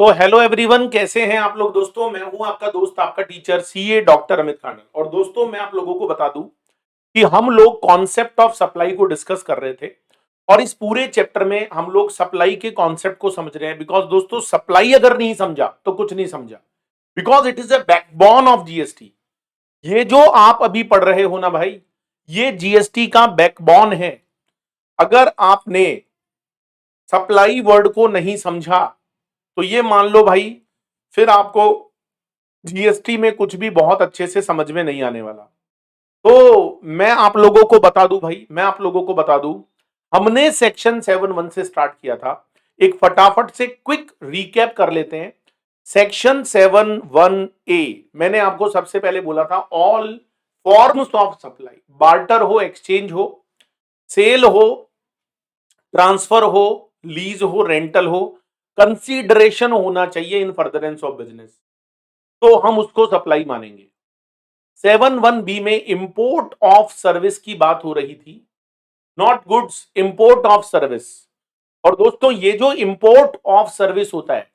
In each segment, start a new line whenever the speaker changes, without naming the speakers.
तो hello everyone, कैसे हैं आप लोग दोस्तों। मैं हूं आपका दोस्त, आपका टीचर सीए डॉक्टर अमित खानी। और दोस्तों मैं आप लोगों को बता दूं कि हम लोग कॉन्सेप्ट ऑफ सप्लाई को डिस्कस कर रहे थे। और इस पूरे चैप्टर में हम लोग सप्लाई के कॉन्सेप्ट को समझ रहे हैं। बिकॉज दोस्तों सप्लाई अगर नहीं समझा तो कुछ नहीं समझा। Because it is a backbone of GST. ये जो आप अभी पढ़ रहे हो ना भाई, ये जीएसटी का बैकबोन है। अगर आपने सप्लाई वर्ड को नहीं समझा तो ये मान लो भाई, फिर आपको जीएसटी में कुछ भी बहुत अच्छे से समझ में नहीं आने वाला। तो मैं आप लोगों को बता दूं भाई, मैं आप लोगों को बता दूं, हमने सेक्शन 7(1) से स्टार्ट किया था। एक फटाफट से क्विक रिकैप कर लेते हैं। सेक्शन 7(1)(a) मैंने आपको सबसे पहले बोला था, all forms of supply, barter हो, एक्सचेंज हो, सेल हो, ट्रांसफर हो, लीज हो, रेंटल हो, कंसीडरेशन होना चाहिए इन फर्दरेंस ऑफ बिजनेस, तो हम उसको सप्लाई मानेंगे। 7(1)(b) में इंपोर्ट ऑफ सर्विस की बात हो रही थी, not goods, import of service. और दोस्तों ये जो इंपोर्ट ऑफ सर्विस होता है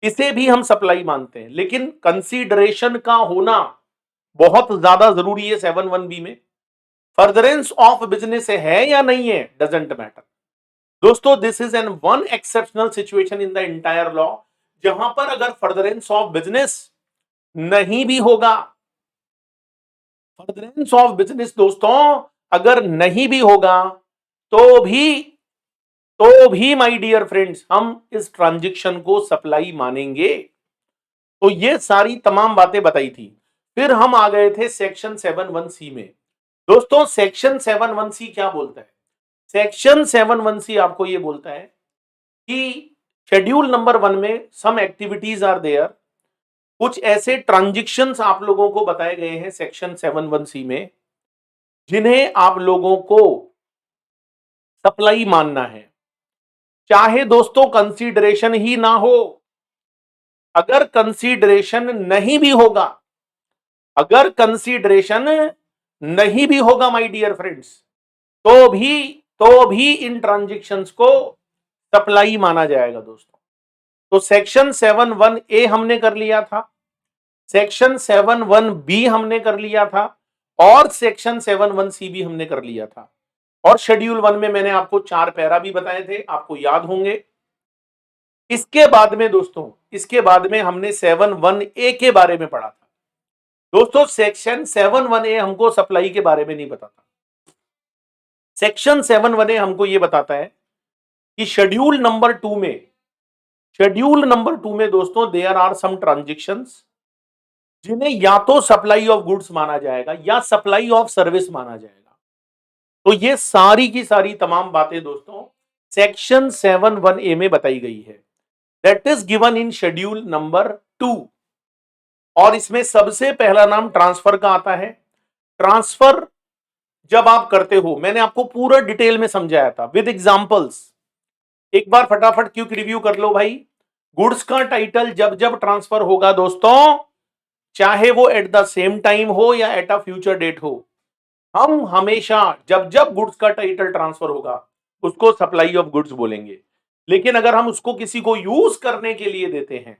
इसे भी हम सप्लाई मानते हैं, लेकिन कंसीडरेशन का होना बहुत ज्यादा जरूरी है 7(1)(b) में। फर्दरेंस ऑफ बिजनेस है या नहीं है, डजेंट मैटर दोस्तों। This is an one exceptional situation in the entire law, जहां पर अगर फर्दरेंस ऑफ बिजनेस नहीं भी होगा, फर्दरेंस ऑफ बिजनेस दोस्तों अगर नहीं भी होगा तो भी माय डियर फ्रेंड्स हम इस ट्रांजैक्शन को सप्लाई मानेंगे। तो ये सारी तमाम बातें बताई थी। फिर हम आ गए थे सेक्शन 7(1)(c) में। दोस्तों सेक्शन 7(1)(c) क्या बोलता है? सेक्शन 7(1)(c) आपको ये बोलता है कि शेड्यूल नंबर 1 में सम एक्टिविटीज आर देयर, कुछ ऐसे ट्रांजैक्शंस आप लोगों को बताए गए हैं सेक्शन 7(1)(c) में, जिन्हें आप लोगों को सप्लाई मानना है, चाहे दोस्तों कंसीडरेशन ही ना हो। अगर कंसीडरेशन नहीं भी होगा, अगर कंसीडरेशन नहीं भी होगा माय डियर फ्रेंड्स, तो भी इन ट्रांजैक्शंस को सप्लाई माना जाएगा दोस्तों। तो सेक्शन 7(1)(a) हमने कर लिया था, सेक्शन 7(1)(b) हमने कर लिया था, और सेक्शन 7(1)(c) भी हमने कर लिया था। और शेड्यूल 1 में मैंने आपको 4 पैरा भी बताए थे, आपको याद होंगे। इसके बाद में दोस्तों, इसके बाद में हमने 7(1)(a) के बारे में पढ़ा था। दोस्तों सेक्शन 7(1)(a) हमको सप्लाई के बारे में नहीं बताता। सेक्शन 7(1)(a) हमको यह बताता है कि शेड्यूल नंबर 2 में, शेड्यूल नंबर 2 में दोस्तों देयर आर सम ट्रांजैक्शंस जिन्हें या तो सप्लाई ऑफ गुड्स माना जाएगा या सप्लाई ऑफ सर्विस माना जाएगा। तो ये सारी की सारी तमाम बातें दोस्तों सेक्शन 7(1)(a) में बताई गई है। That is given in schedule number 2। और इसमें सबसे पहला नाम ट्रांसफर का आता है। ट्रांसफर जब आप करते हो, मैंने आपको पूरा डिटेल में समझाया था विद एग्जांपल्स। एक बार फटाफट क्विक रिव्यू कर लो भाई। गुड्स का टाइटल जब जब ट्रांसफर होगा दोस्तों, चाहे वो एट द सेम टाइम हो या एट अ फ्यूचर डेट हो, हम हमेशा जब जब गुड्स का टाइटल ट्रांसफर होगा उसको सप्लाई ऑफ गुड्स बोलेंगे। लेकिन अगर हम उसको किसी को यूज करने के लिए देते हैं,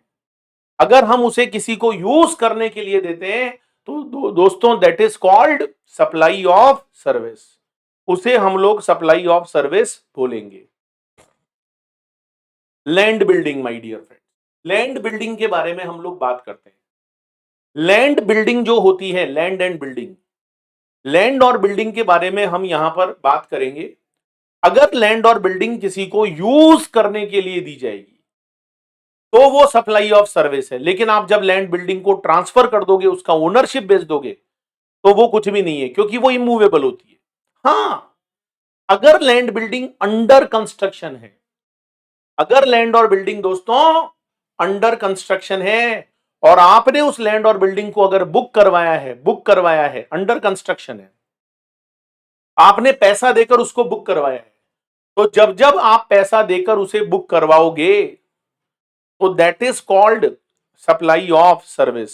अगर हम उसे किसी को यूज करने के लिए देते हैं तो दोस्तों that is called supply of service. उसे हम लोग सप्लाई ऑफ सर्विस बोलेंगे। Land building my dear friend, land building के बारे में हम लोग बात करते हैं। लैंड बिल्डिंग जो होती है, लैंड एंड बिल्डिंग, लैंड और बिल्डिंग के बारे में हम यहां पर बात करेंगे। अगर लैंड और बिल्डिंग किसी को यूज करने के लिए दी जाएगी तो वो सप्लाई ऑफ सर्विस है। लेकिन आप जब लैंड बिल्डिंग को ट्रांसफर कर दोगे, उसका ओनरशिप बेच दोगे, तो वो कुछ भी नहीं है, क्योंकि वो इमूवेबल होती है। हां, अगर लैंड बिल्डिंग अंडर कंस्ट्रक्शन है, अगर लैंड और बिल्डिंग दोस्तों अंडर कंस्ट्रक्शन है और आपने उस लैंड और बिल्डिंग को अगर बुक करवाया है, अंडर कंस्ट्रक्शन है, आपने पैसा देकर उसको बुक करवाया है, तो जब जब आप पैसा देकर उसे बुक करवाओगे तो that is called supply of service.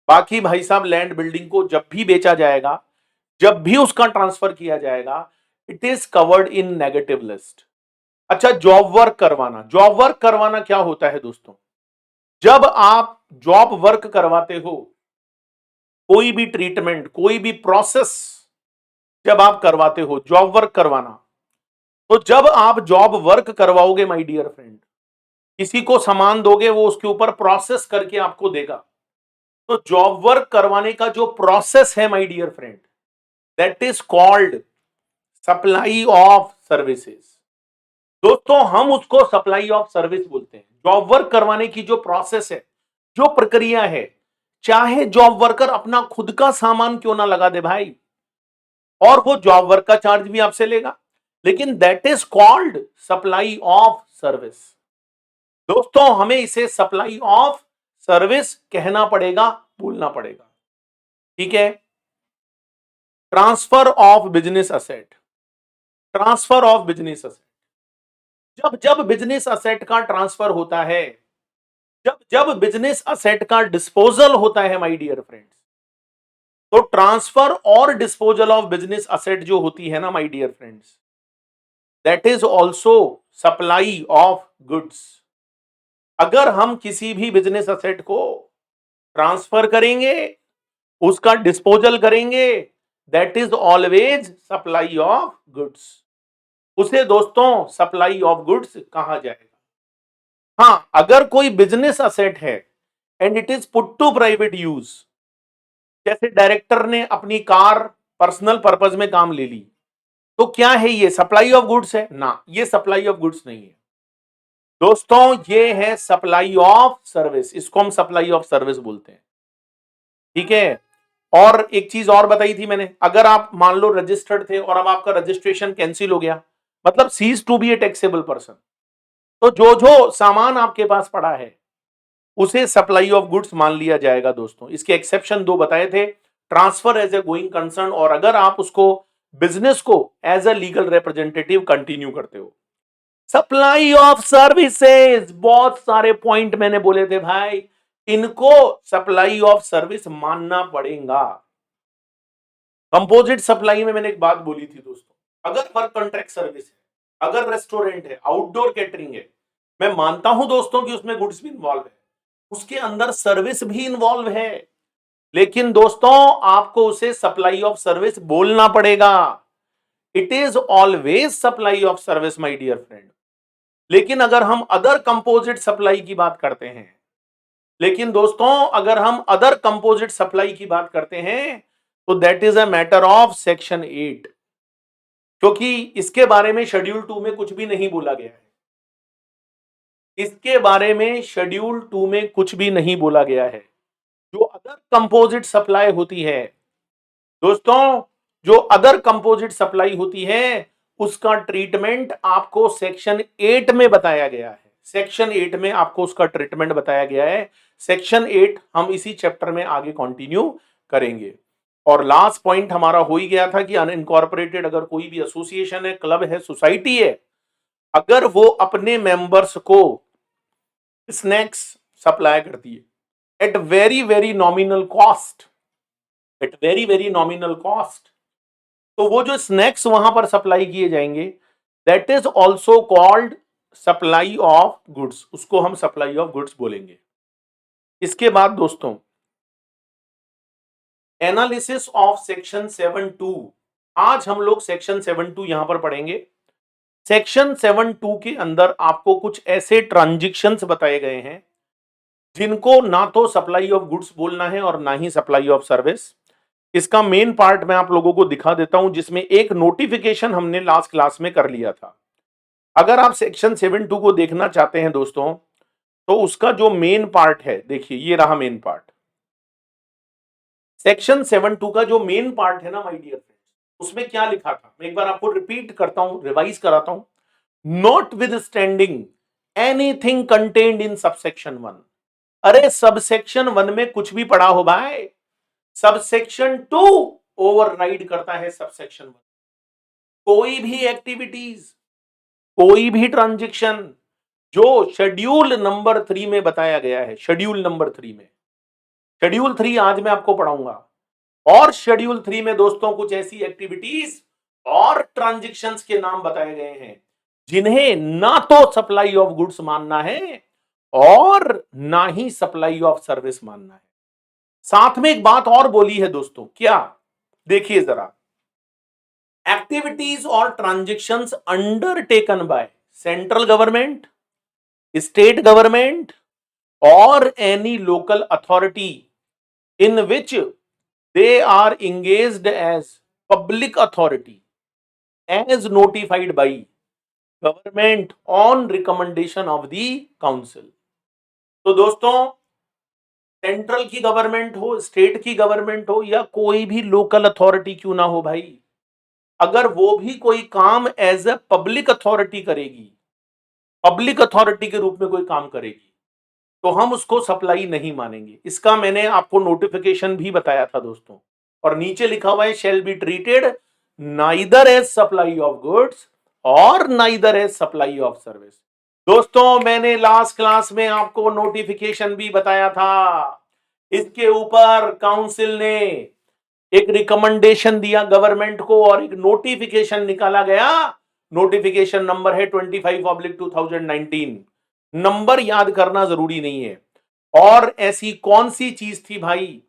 बाकी भाई साहब लैंड बिल्डिंग को जब भी बेचा जाएगा, जब भी उसका ट्रांसफर किया जाएगा, it is covered in negative list. अच्छा, जॉब वर्क करवाना। जॉब वर्क करवाना क्या होता है दोस्तों? जब आप जॉब वर्क करवाते हो, कोई भी ट्रीटमेंट, कोई भी प्रोसेस जब आप करवाते हो, जॉब वर्क करवाना, तो जब आप जॉब वर्क करवाओगे माय डियर फ्रेंड, किसी को सामान दोगे, वो उसके ऊपर प्रोसेस करके आपको देगा। तो जॉब वर्क करवाने का जो प्रोसेस है my dear friend, that is called supply of services. दोस्तों, हम उसको सप्लाई ऑफ सर्विस बोलते हैं। जॉब वर्क करवाने की जो प्रोसेस है, जो प्रक्रिया है, चाहे जॉब वर्कर अपना खुद का सामान क्यों ना लगा दे भाई, और वो जॉब वर्क का चार्ज भी आपसे लेगा, लेकिन that is called supply of service. दोस्तों, हमें इसे सप्लाई ऑफ सर्विस कहना पड़ेगा, बोलना पड़ेगा। ठीक है। Transfer of business asset. Transfer of business asset, जब जब बिजनेस असेट का ट्रांसफर होता है, जब जब बिजनेस असेट का डिस्पोजल होता है माय डियर फ्रेंड्स, तो ट्रांसफर और डिस्पोजल ऑफ बिजनेस असेट जो होती है ना my dear friends, that is also supply of goods. अगर हम किसी भी बिजनेस असेट को ट्रांसफर करेंगे, उसका डिस्पोजल करेंगे, that is always supply of goods. उसे दोस्तों सप्लाई ऑफ गुड्स कहा जाएगा। हाँ, अगर कोई बिजनेस असेट है and it is put to private use, जैसे डायरेक्टर ने अपनी कार पर्सनल पर्पज में काम ले ली, तो क्या है ये? सप्लाई ऑफ गुड्स है ना? ये सप्लाई ऑफ गुड्स नहीं है दोस्तों, ये है सप्लाई ऑफ सर्विस। इसको हम सप्लाई ऑफ सर्विस बोलते हैं। ठीक है। और एक चीज और बताई थी मैंने, अगर आप मान लो रजिस्टर्ड थे और अब आपका रजिस्ट्रेशन कैंसिल हो गया, मतलब cease to be a taxable person, तो जो जो सामान आपके पास पड़ा है उसे सप्लाई ऑफ गुड्स मान लिया जाएगा दोस्तों। इसके एक्सेप्शन दो बताए थे, transfer as a going concern, और अगर आप उसको बिजनेस को as a legal representative continue करते हो। सप्लाई ऑफ सर्विसेज, बहुत सारे पॉइंट मैंने बोले थे भाई, इनको सप्लाई ऑफ सर्विस मानना पड़ेगा। कंपोजिट सप्लाई में मैंने एक बात बोली थी दोस्तों, अगर वर्क कॉन्ट्रैक्ट सर्विस है, अगर रेस्टोरेंट है, आउटडोर कैटरिंग है, मैं मानता हूं दोस्तों कि उसमें गुड्स भी इन्वॉल्व है, उसके अंदर सर्विस भी इन्वॉल्व है, लेकिन दोस्तों आपको उसे सप्लाई ऑफ सर्विस बोलना पड़ेगा। It is always supply of service my dear friend. लेकिन अगर हम अदर कंपोजिट सप्लाई की बात करते हैं, लेकिन दोस्तों अगर हम अदर कंपोजिट सप्लाई की बात करते हैं, तो that is a matter of section 8, क्योंकि इसके बारे में शेड्यूल 2 में कुछ भी नहीं बोला गया है। इसके बारे में शेड्यूल 2 में कुछ भी नहीं बोला गया है। जो अदर कंपोजिट सप्लाई होती है दोस्तों, जो अदर कंपोजिट सप्लाई होती है, उसका ट्रीटमेंट आपको सेक्शन 8 में बताया गया है। सेक्शन 8 में आपको उसका ट्रीटमेंट बताया गया है। सेक्शन 8 हम इसी चैप्टर में आगे कंटिन्यू करेंगे। और लास्ट पॉइंट हमारा हो ही गया था कि अनइनकॉर्पोरेटेड अगर कोई भी एसोसिएशन है, क्लब है, सोसाइटी है, अगर वो अपने मेंबर्स को स्नैक्स सप्लाई करती है at very very nominal cost, at very very nominal cost, तो वो जो स्नैक्स वहां पर सप्लाई किए जाएंगे, that is also called supply of goods. उसको हम सप्लाई ऑफ गुड्स बोलेंगे। इसके बाद दोस्तों एनालिसिस ऑफ सेक्शन 7(2), आज हम लोग सेक्शन 7(2) यहां पर पढ़ेंगे। सेक्शन 7(2) के अंदर आपको कुछ ऐसे ट्रांजैक्शंस बताए गए हैं जिनको ना तो सप्लाई ऑफ गुड्स बोलना है और ना ही सप्लाई ऑफ सर्विस। इसका मेन पार्ट मैं आप लोगों को दिखा देता हूं, जिसमें एक नोटिफिकेशन हमने लास्ट क्लास में कर लिया था। अगर आप सेक्शन 7(2) को देखना चाहते हैं दोस्तों, तो उसका जो मेन पार्ट है, देखिए ये रहा मेन पार्ट। सेक्शन 7(2) का जो मेन पार्ट है ना माय डियर फ्रेंड्स, उसमें क्या लिखा था, मैं एक बार आपको रिपीट करता हूं, रिवाइज कराता हूं। Not with standing anything contained in subsection 1। अरे सबसेक्शन 1 में कुछ भी पड़ा हो भाई, सबसेक्शन 2 ओवरराइड करता है सबसेक्शन 1। कोई भी एक्टिविटीज, कोई भी ट्रांजैक्शन जो शेड्यूल नंबर 3 में बताया गया है, शेड्यूल नंबर 3 में, शेड्यूल 3 आज मैं आपको पढ़ाऊंगा, और शेड्यूल 3 में दोस्तों कुछ ऐसी एक्टिविटीज और ट्रांजैक्शंस के नाम बताए गए हैं जिन्हें ना तो सप्लाई ऑफ गुड्स मानना है और ना ही सप्लाई ऑफ सर्विस मानना है। साथ में एक बात और बोली है दोस्तों, क्या? देखिए जरा, activities or transactions undertaken by central government, state government or any local authority in which they are engaged as public authority as notified by government on recommendation of the council। तो दोस्तों, सेंट्रल की government हो, state की government हो या कोई भी local authority क्यों ना हो भाई, अगर वो भी कोई काम एज ए पब्लिक अथॉरिटी करेगी, पब्लिक अथॉरिटी के रूप में कोई काम करेगी, तो हम उसको सप्लाई नहीं मानेंगे। इसका मैंने आपको नोटिफिकेशन भी बताया था दोस्तों, और नीचे लिखा हुआ है shall be treated neither as supply of goods or neither as supply of service. दोस्तों, मैंने लास्ट क्लास में आपको नोटिफिकेशन भी बताया था। इसके ऊपर काउंसिल ने एक रिकमेंडेशन दिया गवर्नमेंट को और एक नोटिफिकेशन निकाला गया। नोटिफिकेशन नंबर है 25/2019। नंबर याद करना जरूरी नहीं है। और ऐसी कौन सी चीज थी भाई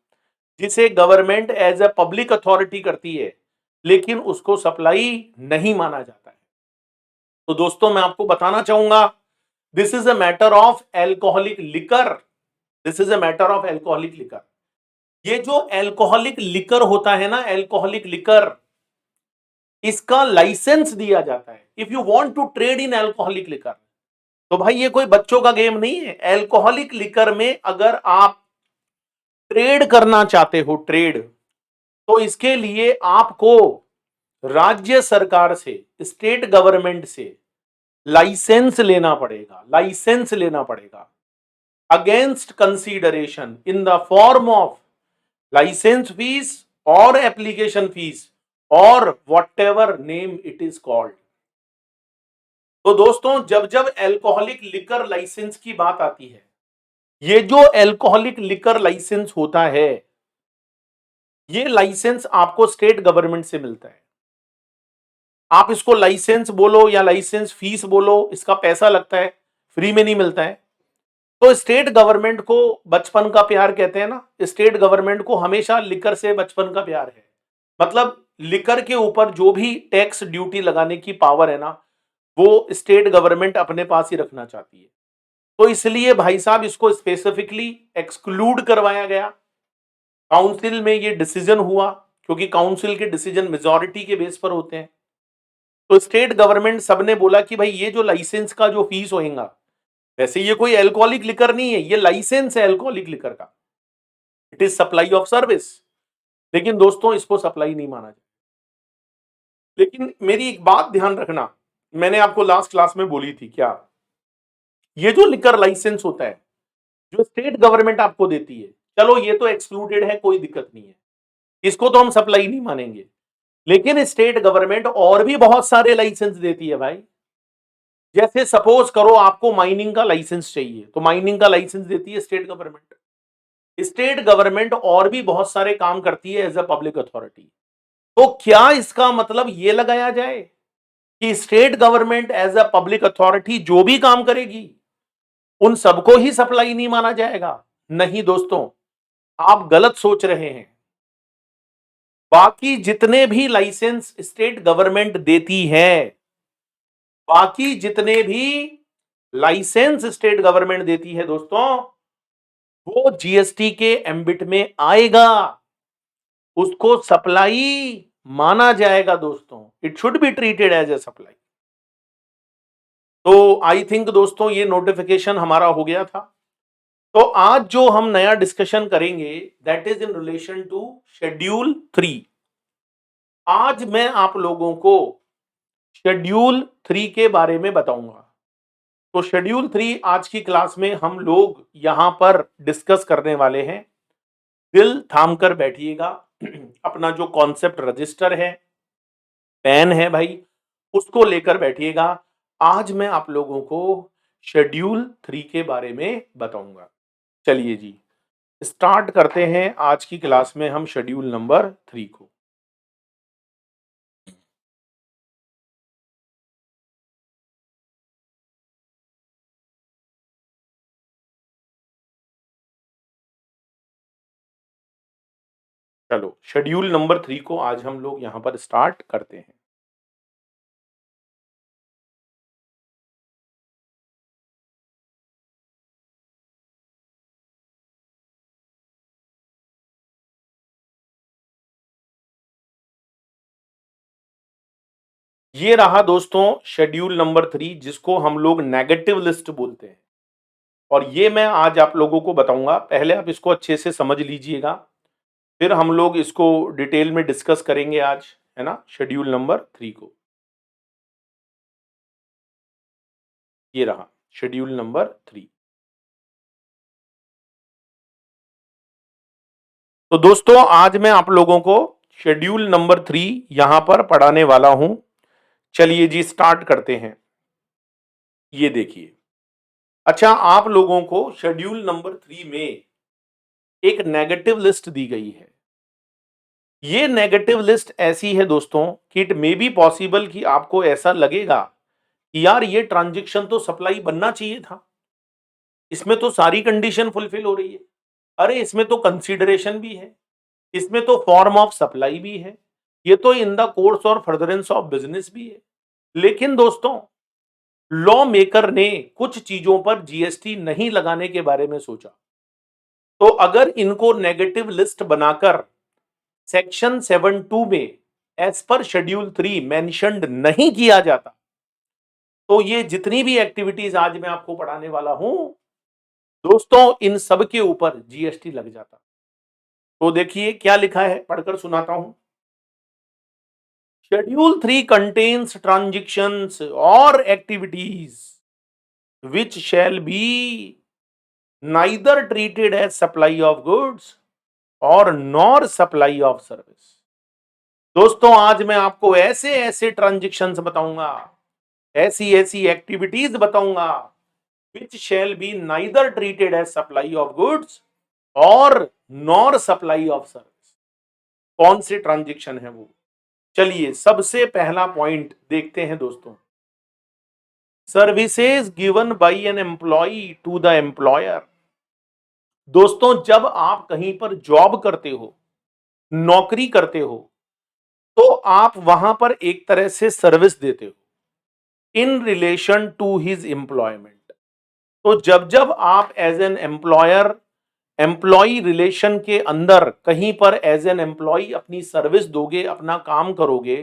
जिसे government as a public authority करती है लेकिन उसको सप्लाई नहीं माना जाता है? तो दोस्तों, मैं आपको बताना चाहूंगा, this is a matter of alcoholic liquor. This is a matter of alcoholic liquor. ये जो एल्कोहलिक लिकर होता है ना, एल्कोहलिक लिकर, इसका लाइसेंस दिया जाता है। If you want to trade in alcoholic liquor, तो भाई ये कोई बच्चों का गेम नहीं है। एल्कोहलिक लिकर में अगर आप ट्रेड करना चाहते हो, ट्रेड, तो इसके लिए आपको राज्य सरकार से, स्टेट गवर्नमेंट से लाइसेंस लेना पड़ेगा। लाइसेंस लेना पड़ेगा against consideration in the form of licence fees और एप्लीकेशन फीस और whatever name it is called. तो दोस्तों, जब जब एल्कोहलिक लिकर लाइसेंस की बात आती है, ये जो एल्कोहलिक लिकर लाइसेंस होता है, ये लाइसेंस आपको स्टेट गवर्नमेंट से मिलता है। आप इसको लाइसेंस बोलो या लाइसेंस फीस बोलो, इसका पैसा लगता है, फ्री में नहीं मिलता है। तो स्टेट गवर्नमेंट को बचपन का प्यार कहते हैं ना, स्टेट गवर्नमेंट को हमेशा लिकर से बचपन का प्यार है। मतलब लिकर के ऊपर जो भी टैक्स ड्यूटी लगाने की पावर है ना, वो स्टेट गवर्नमेंट अपने पास ही रखना चाहती है। तो इसलिए भाई साहब इसको स्पेसिफिकली एक्सक्लूड करवाया गया। काउंसिल में ये डिसीजन हुआ, क्योंकि काउंसिल के डिसीजन मेजॉरिटी के बेस पर होते हैं। तो स्टेट गवर्नमेंट सबने बोला कि भाई ये जो लाइसेंस का जो फीस होएगा, वैसे ये कोई एल्कोहलिक लिकर नहीं है, ये लाइसेंस है एल्कोहलिक लिकर का, it is supply of service. लेकिन दोस्तों, इसको सप्लाई नहीं माना जाए। लेकिन मेरी एक बात ध्यान रखना, मैंने आपको लास्ट क्लास में बोली थी, क्या ये जो लिकर लाइसेंस होता है जो स्टेट गवर्नमेंट आपको देती है, चलो ये तो एक्सक्लूडेड है, कोई दिक्कत नहीं है, इसको तो हम सप्लाई नहीं मानेंगे। लेकिन स्टेट गवर्नमेंट और भी बहुत सारे लाइसेंस देती है भाई। जैसे सपोज करो आपको माइनिंग का लाइसेंस चाहिए, तो माइनिंग का लाइसेंस देती है स्टेट गवर्नमेंट। स्टेट गवर्नमेंट और भी बहुत सारे काम करती है एज अ पब्लिक अथॉरिटी। तो क्या इसका मतलब ये लगाया जाए कि state government as a public authority जो भी काम करेगी उन सबको ही सप्लाई नहीं माना जाएगा? नहीं दोस्तों, आप गलत सोच रहे हैं। बाकी जितने भी लाइसेंस स्टेट गवर्नमेंट देती है, बाकी जितने भी लाइसेंस स्टेट गवर्नमेंट देती है दोस्तों, वो जीएसटी के एम्बिट में आएगा, उसको सप्लाई माना जाएगा दोस्तों। It should be treated as a supply. तो आई थिंक दोस्तों ये नोटिफिकेशन हमारा हो गया था। तो आज जो हम नया डिस्कशन करेंगे that is in relation to schedule 3। आज मैं आप लोगों को शेड्यूल 3 के बारे में बताऊंगा। तो शेड्यूल 3 आज की क्लास में हम लोग यहां पर डिस्कस करने वाले हैं। दिल थाम कर बैठिएगा। अपना जो कॉन्सेप्ट रजिस्टर है, पेन है भाई, उसको लेकर बैठिएगा। आज मैं आप लोगों को शेड्यूल 3 के बारे में बताऊंगा। चलिए जी, स्टार्ट करते हैं आज की क्लास में हम शेड्यूल नंबर 3 को। चलो शेड्यूल नंबर 3 को आज हम लोग यहां पर स्टार्ट करते हैं। ये रहा दोस्तों शेड्यूल नंबर 3 जिसको हम लोग नेगेटिव लिस्ट बोलते हैं। और ये मैं आज आप लोगों को बताऊंगा। पहले आप इसको अच्छे से समझ लीजिएगा, फिर हम लोग इसको डिटेल में डिस्कस करेंगे आज, है ना, शेड्यूल नंबर 3 को। ये रहा शेड्यूल नंबर 3। तो दोस्तों आज मैं आप लोगों को शेड्यूल नंबर 3 यहां पर पढ़ाने वाला हूं। चलिए जी स्टार्ट करते हैं। ये देखिए, अच्छा आप लोगों को शेड्यूल नंबर 3 में एक नेगेटिव लिस्ट दी गई है। ये नेगेटिव लिस्ट ऐसी है दोस्तों कि इट मे बी पॉसिबल कि आपको ऐसा लगेगा कि यार ये ट्रांजैक्शन तो सप्लाई बनना चाहिए था, इसमें तो सारी कंडीशन फुलफिल हो रही है, अरे इसमें तो कंसीडरेशन भी है, इसमें तो फॉर्म ऑफ सप्लाई भी है, ये तो इन द कोर्स और फर्दरेंस ऑफ बिजनेस भी है। लेकिन दोस्तों लॉ मेकर ने कुछ चीजों पर जीएसटी नहीं लगाने के बारे में सोचा। तो अगर इनको नेगेटिव लिस्ट बनाकर सेक्शन 7(2) में एज पर शेड्यूल 3 मेंशन्ड नहीं किया जाता, तो ये जितनी भी एक्टिविटीज आज मैं आपको पढ़ाने वाला हूं दोस्तों, इन सब के ऊपर जीएसटी लग जाता। तो देखिए क्या लिखा है, पढ़कर सुनाता हूं। Schedule 3 contains transactions or activities which shall be neither treated as supply of goods और nor supply of service। दोस्तों आज मैं आपको ऐसे ऐसे ट्रांजेक्शन्स बताऊंगा, ऐसी ऐसी एक्टिविटीज बताऊंगा which shall be neither treated as supply of goods और nor supply of service। कौन से ट्रांजेक्शन है वो? चलिए सबसे पहला पॉइंट देखते हैं दोस्तों। Services given by an employee to the employer. दोस्तों जब आप कहीं पर जॉब करते हो, नौकरी करते हो, तो आप वहां पर एक तरह से सर्विस देते हो in relation to his employment. तो जब जब आप as an employer employee relation के अंदर कहीं पर एज एन एम्प्लॉय अपनी सर्विस दोगे, अपना काम करोगे,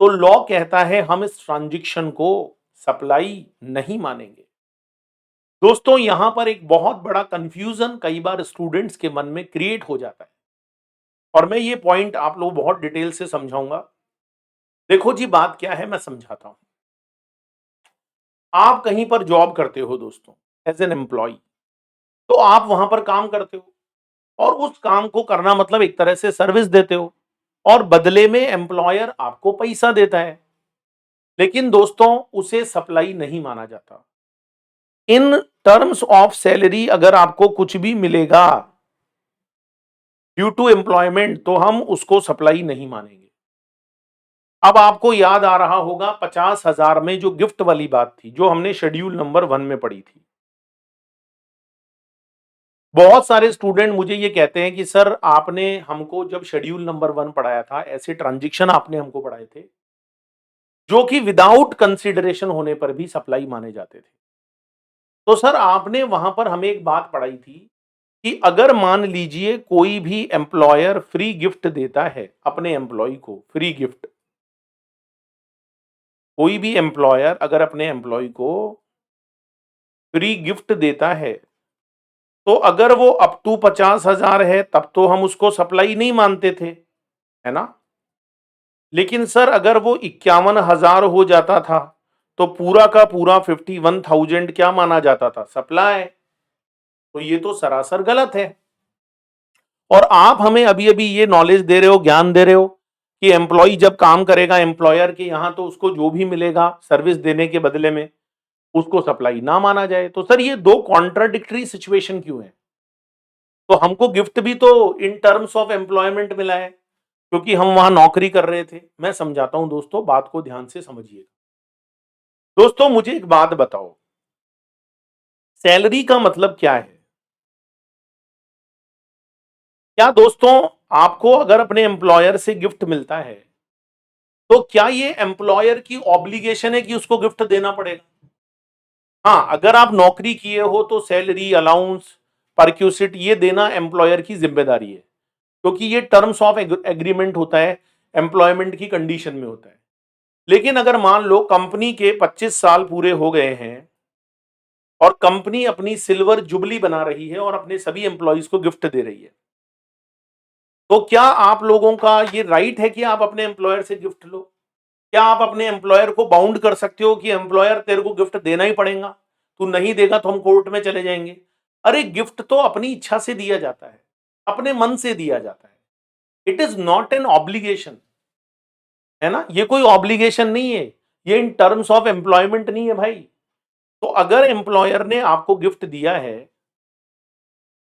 तो लॉ कहता है हम इस ट्रांजैक्शन को सप्लाई नहीं मानेंगे। दोस्तों यहां पर एक बहुत बड़ा कंफ्यूजन कई बार स्टूडेंट्स के मन में क्रिएट हो जाता है, और मैं ये पॉइंट आप लोग बहुत डिटेल से समझाऊंगा। देखो जी बात क्या है मैं समझाता हूं। आप कहीं पर जॉब करते हो दोस्तों एज एन एम्प्लॉय, तो आप वहां पर काम करते हो और उस काम को करना मतलब एक तरह से सर्विस देते हो, और बदले में एम्प्लॉयर आपको पैसा देता है। लेकिन दोस्तों उसे सप्लाई नहीं माना जाता। इन टर्म्स ऑफ सैलरी अगर आपको कुछ भी मिलेगा ड्यू टू एम्प्लॉयमेंट, तो हम उसको सप्लाई नहीं मानेंगे। अब आपको याद आ रहा होगा 50,000 में जो गिफ्ट वाली बात थी, जो हमने शेड्यूल नंबर 1 में पढ़ी थी। बहुत सारे स्टूडेंट मुझे ये कहते हैं कि सर आपने हमको जब शेड्यूल नंबर 1 पढ़ाया था, ऐसे ट्रांजैक्शन आपने हमको पढ़ाए थे जो कि विदाउट कंसीडरेशन होने पर भी सप्लाई माने जाते थे। तो सर आपने वहां पर हमें एक बात पढ़ाई थी कि अगर मान लीजिए कोई भी एम्प्लॉयर फ्री गिफ्ट देता है अपने एम्प्लॉय को, फ्री गिफ्ट, कोई भी एम्प्लॉयर अगर अपने एम्प्लॉय को फ्री गिफ्ट देता है, तो अगर वो अप टू 50,000 है तब तो हम उसको सप्लाई नहीं मानते थे, है ना। लेकिन सर अगर वो 51,000 हो जाता था, तो पूरा का पूरा 51,000 क्या माना जाता था? सप्लाई। तो ये तो सरासर गलत है। और आप हमें अभी अभी ये नॉलेज दे रहे हो, ज्ञान दे रहे हो कि एम्प्लॉय जब काम करेगा एम्प्लॉयर के यहाँ, तो उसको जो भी मिलेगा सर्विस देने के बदले में उसको सप्लाई ना माना जाए। तो सर ये दो कॉन्ट्राडिक्टरी सिचुएशन क्यों है? तो हमको गिफ्ट भी तो इन टर्म्स ऑफ एम्प्लॉयमेंट मिला है, क्योंकि हम वहां नौकरी कर रहे थे। मैं समझाता हूं दोस्तों, बात को ध्यान से समझिए। दोस्तों मुझे एक बात बताओ, सैलरी का मतलब क्या है? क्या दोस्तों आपको अगर अपने एम्प्लॉयर से गिफ्ट मिलता है तो क्या ये एम्प्लॉयर की ऑब्लिगेशन है कि उसको गिफ्ट देना पड़ेगा? हाँ, अगर आप नौकरी किए हो तो सैलरी, अलाउंस, परक्यूसिट ये देना एम्प्लॉयर की जिम्मेदारी है, क्योंकि ये टर्म्स ऑफ एग्रीमेंट होता है, एम्प्लॉयमेंट की कंडीशन में होता है। लेकिन अगर मान लो कंपनी के 25 साल पूरे हो गए हैं और कंपनी अपनी सिल्वर जुबली बना रही है और अपने सभी एम्प्लॉइज को गिफ्ट दे रही है, तो क्या आप लोगों का ये राइट है कि आप अपने एम्प्लॉयर से गिफ्ट लो? क्या आप अपने एम्प्लॉयर को बाउंड कर सकते हो कि एम्प्लॉयर तेरे को गिफ्ट देना ही पड़ेगा, तू नहीं देगा तो हम कोर्ट में चले जाएंगे? अरे गिफ्ट तो अपनी इच्छा से दिया जाता है, अपने मन से दिया जाता है। It is not an obligation, है ना? ये कोई ऑब्लिगेशन नहीं है, ये इन टर्म्स ऑफ एम्प्लॉयमेंट नहीं है भाई। तो अगर एम्प्लॉयर ने आपको गिफ्ट दिया है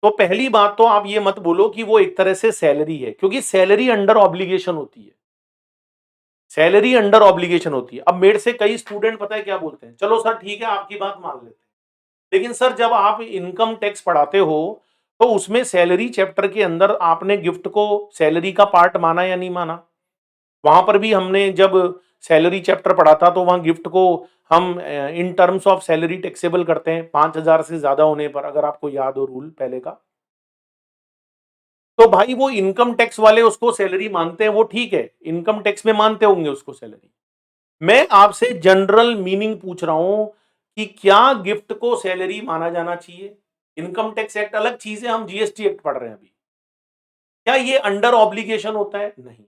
तो पहली बात तो आप ये मत बोलो कि वो एक तरह से सैलरी है, क्योंकि सैलरी अंडर ऑब्लिगेशन होती है। सैलरी अंडर ऑब्लिगेशन होती है। अब मेरे से कई स्टूडेंट पता है क्या बोलते हैं, चलो सर ठीक है आपकी बात मान लेते हैं, लेकिन सर जब आप इनकम टैक्स पढ़ाते हो तो उसमें सैलरी चैप्टर के अंदर आपने गिफ्ट को सैलरी का पार्ट माना या नहीं माना? वहां पर भी हमने जब सैलरी चैप्टर पढ़ा था तो वहां गिफ्ट को हम in terms of salary taxable करते हैं 5,000 से ज्यादा होने पर, अगर आपको याद हो रूल पहले का। तो भाई वो इनकम टैक्स वाले उसको सैलरी मानते हैं, वो ठीक है, इनकम टैक्स में मानते होंगे उसको सैलरी। मैं आपसे जनरल मीनिंग पूछ रहा हूं कि क्या गिफ्ट को सैलरी माना जाना चाहिए? इनकम टैक्स एक्ट अलग चीज है, हम जीएसटी एक्ट पढ़ रहे हैं अभी। क्या ये अंडर ऑब्लिगेशन होता है? नहीं।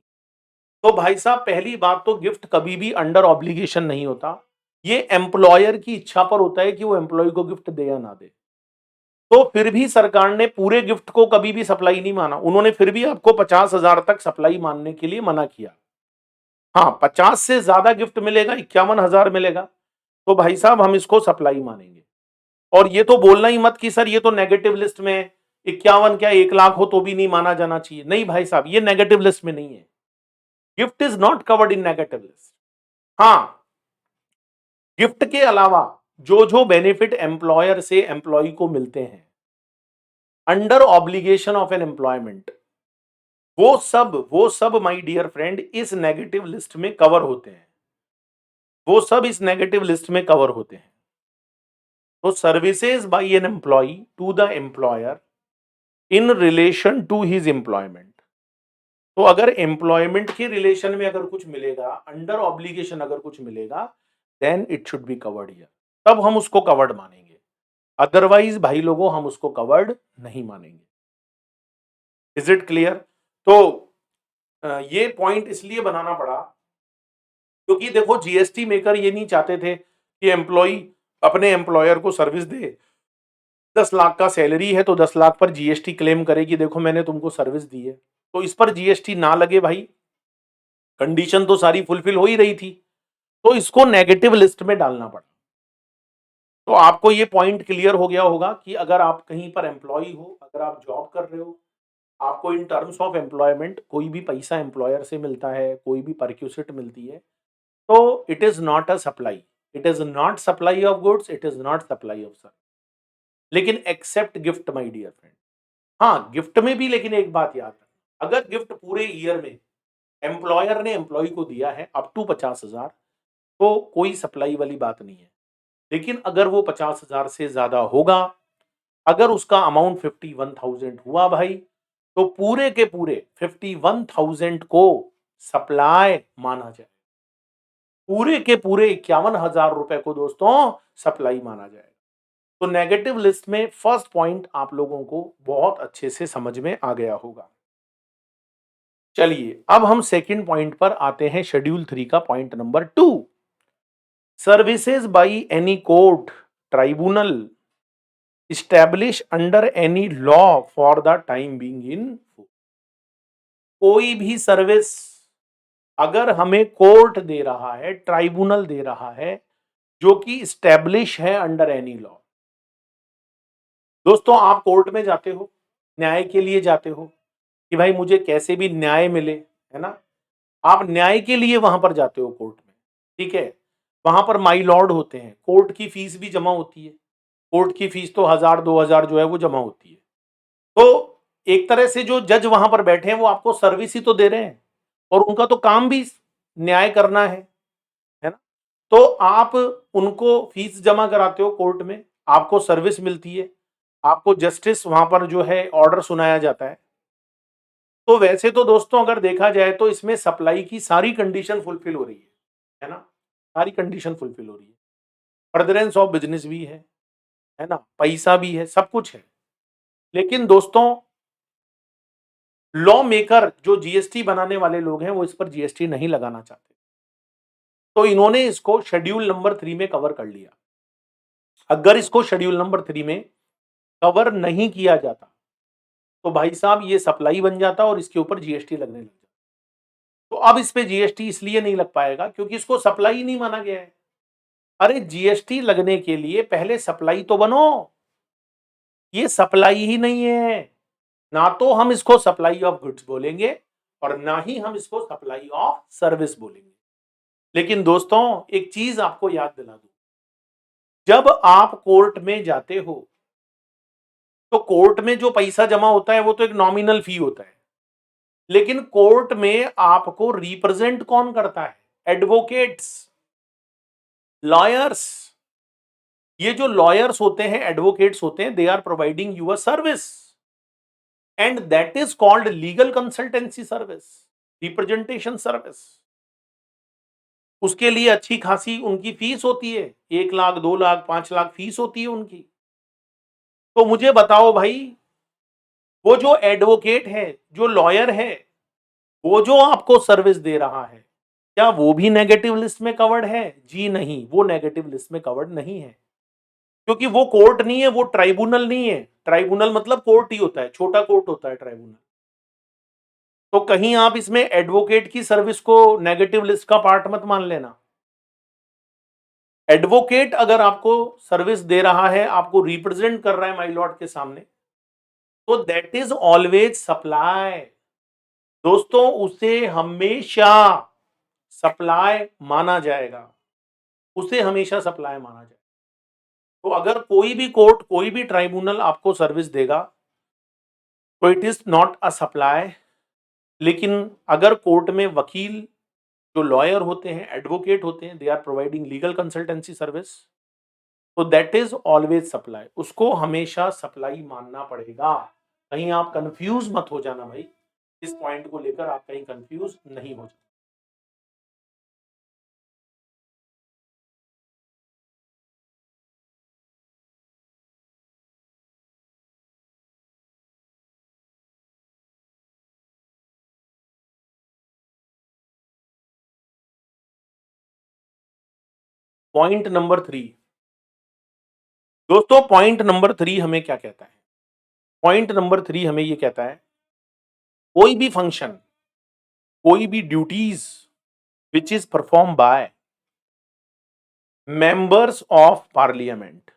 तो भाई साहब पहली बात तो गिफ्ट कभी भी अंडर ऑब्लिगेशन नहीं होता, ये एम्प्लॉयर की इच्छा पर होता है कि वो एम्प्लॉय को गिफ्ट दे या ना दे। तो फिर भी सरकार ने पूरे गिफ्ट को कभी भी सप्लाई नहीं माना, उन्होंने फिर भी आपको 50,000 तक सप्लाई मानने के लिए मना किया। हाँ, 50 से ज्यादा गिफ्ट मिलेगा, 51,000 मिलेगा, तो भाई साहब हम इसको सप्लाई मानेंगे। और ये तो बोलना ही मत कि सर ये तो नेगेटिव लिस्ट में है, 51 क्या 1 लाख हो तो भी नहीं माना जाना चाहिए। नहीं भाई साहब, ये नेगेटिव लिस्ट में नहीं है, gift is not covered in negative list. हाँ, गिफ्ट के अलावा जो जो बेनिफिट एम्प्लॉयर से एम्प्लॉय को मिलते हैं under obligation of an employment, वो सब माय डियर फ्रेंड इस नेगेटिव लिस्ट में कवर होते हैं, वो सब इस नेगेटिव लिस्ट में कवर होते हैं। तो services by an employee to the employer in relation to his employment, तो अगर एम्प्लॉयमेंट के रिलेशन में अगर कुछ मिलेगा, अंडर ऑब्लिगेशन अगर कुछ मिलेगा, then it should be covered here, तब हम उसको कवर्ड मानेंगे। अदरवाइज भाई लोगों हम उसको कवर्ड नहीं मानेंगे। Is it clear? तो ये पॉइंट इसलिए बनाना पड़ा क्योंकि देखो जीएसटी मेकर ये नहीं चाहते थे कि एम्प्लॉय अपने एम्प्लॉयर को सर्विस दे, 10 लाख का सैलरी है तो 10 लाख पर जीएसटी क्लेम करे कि देखो मैंने तुमको सर्विस दी है, तो इस पर जीएसटी ना लगे भाई, कंडीशन तो सारी फुलफिल हो ही रही थी, तो इसको नेगेटिव लिस्ट में डालना पड़ा। तो आपको ये पॉइंट क्लियर हो गया होगा कि अगर आप कहीं पर एम्प्लॉय हो, अगर आप जॉब कर रहे हो, आपको इन टर्म्स ऑफ एम्प्लॉयमेंट कोई भी पैसा एम्प्लॉयर से मिलता है, कोई भी परक्यूसिट मिलती है, तो it is not a supply, it is not supply of goods, it is not supply of service. लेकिन except gift my dear friend, हाँ गिफ्ट में भी, लेकिन एक बात याद रखना, अगर गिफ्ट पूरे ईयर में एम्प्लॉयर ने एम्प्लॉय को दिया है अप टू 50,000, तो कोई सप्लाई वाली बात नहीं है। लेकिन अगर वो 50,000 से ज्यादा होगा, अगर उसका अमाउंट 51,000 हुआ भाई, तो पूरे के पूरे 51,000 को सप्लाई माना जाए, पूरे के पूरे 51,000 रुपए को दोस्तों सप्लाई माना जाएगा। तो नेगेटिव लिस्ट में फर्स्ट पॉइंट आप लोगों को बहुत अच्छे से समझ में आ गया होगा। चलिए अब हम सेकंड पॉइंट पर आते हैं, शेड्यूल 3 का point number 2, services by any court, tribunal, establish under any law for the time being in, कोई भी सर्विस अगर हमें कोर्ट दे रहा है, ट्राइब्यूनल दे रहा है, जो कि स्टैब्लिश है अंडर एनी लॉ। दोस्तों आप कोर्ट में जाते हो, न्याय के लिए जाते हो कि भाई मुझे कैसे भी न्याय मिले, है ना? आप न्याय के लिए वहां पर जाते हो कोर्ट में, ठीक है? वहां पर माई लॉर्ड होते हैं, कोर्ट की फीस भी जमा होती है, कोर्ट की फीस तो 1,000 2,000 जो है वो जमा होती है। तो एक तरह से जो जज वहां पर बैठे हैं वो आपको सर्विस ही तो दे रहे हैं, और उनका तो काम भी न्याय करना है ना? तो आप उनको फीस जमा कराते हो कोर्ट में, आपको सर्विस मिलती है, आपको जस्टिस वहां पर जो है ऑर्डर सुनाया जाता है। तो वैसे तो दोस्तों अगर देखा जाए तो इसमें सप्लाई की सारी कंडीशन फुलफिल हो रही है ना? सारी कंडीशन फुलफिल हो रही है। फर्दरेंस ऑफ बिजनेस भी है ना? पैसा भी है, सब कुछ है। लेकिन दोस्तों लॉ मेकर जो जीएसटी बनाने वाले लोग हैं वो इस पर जीएसटी नहीं लगाना चाहते। तो इन्होंने इसको शेड्यूल नंबर 3 में कवर कर लिया। अगर इसको शेड्यूल नंबर 3 में कवर नहीं किया जाता तो भाई साहब ये सप्लाई बन जाता और इसके ऊपर जीएसटी लगने लग जाता। तो अब इस पे जीएसटी इसलिए नहीं लग पाएगा क्योंकि इसको सप्लाई ही नहीं माना गया है। अरे जीएसटी लगने के लिए पहले सप्लाई तो बनो, ये सप्लाई ही नहीं है। ना तो हम इसको सप्लाई ऑफ गुड्स बोलेंगे और ना ही हम इसको सप्लाई ऑफ सर्विस बोलेंगे। लेकिन दोस्तों एक चीज आपको याद दिला दूं, जब आप कोर्ट में जाते हो तो कोर्ट में जो पैसा जमा होता है वो तो एक नॉमिनल फी होता है, लेकिन कोर्ट में आपको रिप्रेजेंट कौन करता है? Advocates, lawyers. ये जो लॉयर्स होते हैं, एडवोकेट्स होते हैं, they are providing you a service and that is called legal consultancy service, representation service. उसके लिए अच्छी खासी उनकी फीस होती है, 1 लाख 2 लाख 5 लाख फीस होती है उनकी। तो मुझे बताओ भाई, वो जो एडवोकेट है, जो लॉयर है, वो जो आपको सर्विस दे रहा है, क्या वो भी नेगेटिव लिस्ट में कवर्ड है? जी नहीं, वो नेगेटिव लिस्ट में कवर्ड नहीं है, क्योंकि वो कोर्ट नहीं है, वो ट्राइब्यूनल नहीं है। ट्राइब्यूनल मतलब कोर्ट ही होता है, छोटा कोर्ट होता है ट्राइब्यूनल। तो कहीं आप इसमें एडवोकेट की सर्विस को नेगेटिव लिस्ट का पार्ट मत मान लेना। एडवोकेट अगर आपको सर्विस दे रहा है, आपको रिप्रेजेंट कर रहा है माय लॉर्ड के सामने, तो दैट इज ऑलवेज सप्लाई। दोस्तों उसे हमेशा सप्लाई माना जाएगा, उसे हमेशा सप्लाई माना जाएगा। तो अगर कोई भी कोर्ट, कोई भी ट्राइब्यूनल आपको सर्विस देगा तो it is not a supply. लेकिन अगर कोर्ट में वकील, जो लॉयर होते हैं, एडवोकेट होते हैं, they are providing legal consultancy service, तो दैट इज ऑलवेज सप्लाई, उसको हमेशा सप्लाई मानना पड़ेगा। कहीं आप कंफ्यूज मत हो जाना भाई, इस पॉइंट को लेकर आप कहीं कंफ्यूज नहीं हो जाना। पॉइंट नंबर 3 दोस्तों, पॉइंट नंबर 3 हमें क्या कहता है? पॉइंट नंबर 3 हमें ये कहता है, कोई भी फंक्शन, कोई भी duties which is perform by members of parliament,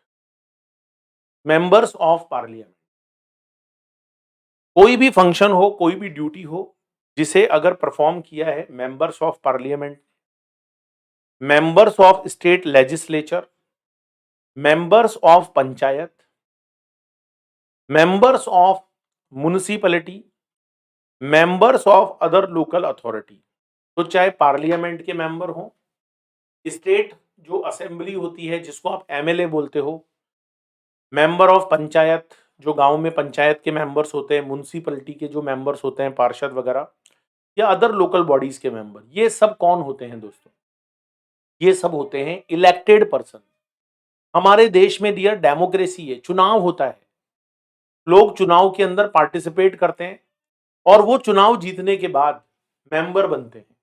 members of parliament, कोई भी फंक्शन हो, कोई भी ड्यूटी हो, जिसे अगर परफॉर्म किया है members of parliament, members of state legislature, members of panchayat, members of municipality, members of other local authority. तो चाहे पार्लियामेंट के मेंबर हो, स्टेट जो असेंबली होती है जिसको आप एमएलए बोलते हो, मेंबर ऑफ पंचायत जो गांव में पंचायत के मेंबर्स होते हैं, म्युनिसिपैलिटी के जो मेंबर्स होते हैं, पार्षद वगैरह, या अदर लोकल बॉडीज के मेंबर, ये सब कौन होते हैं दोस्तों? ये सब होते हैं इलेक्टेड पर्सन। हमारे देश में डियर डेमोक्रेसी है, चुनाव होता है, लोग चुनाव के अंदर पार्टिसिपेट करते हैं और वो चुनाव जीतने के बाद मेंबर बनते हैं।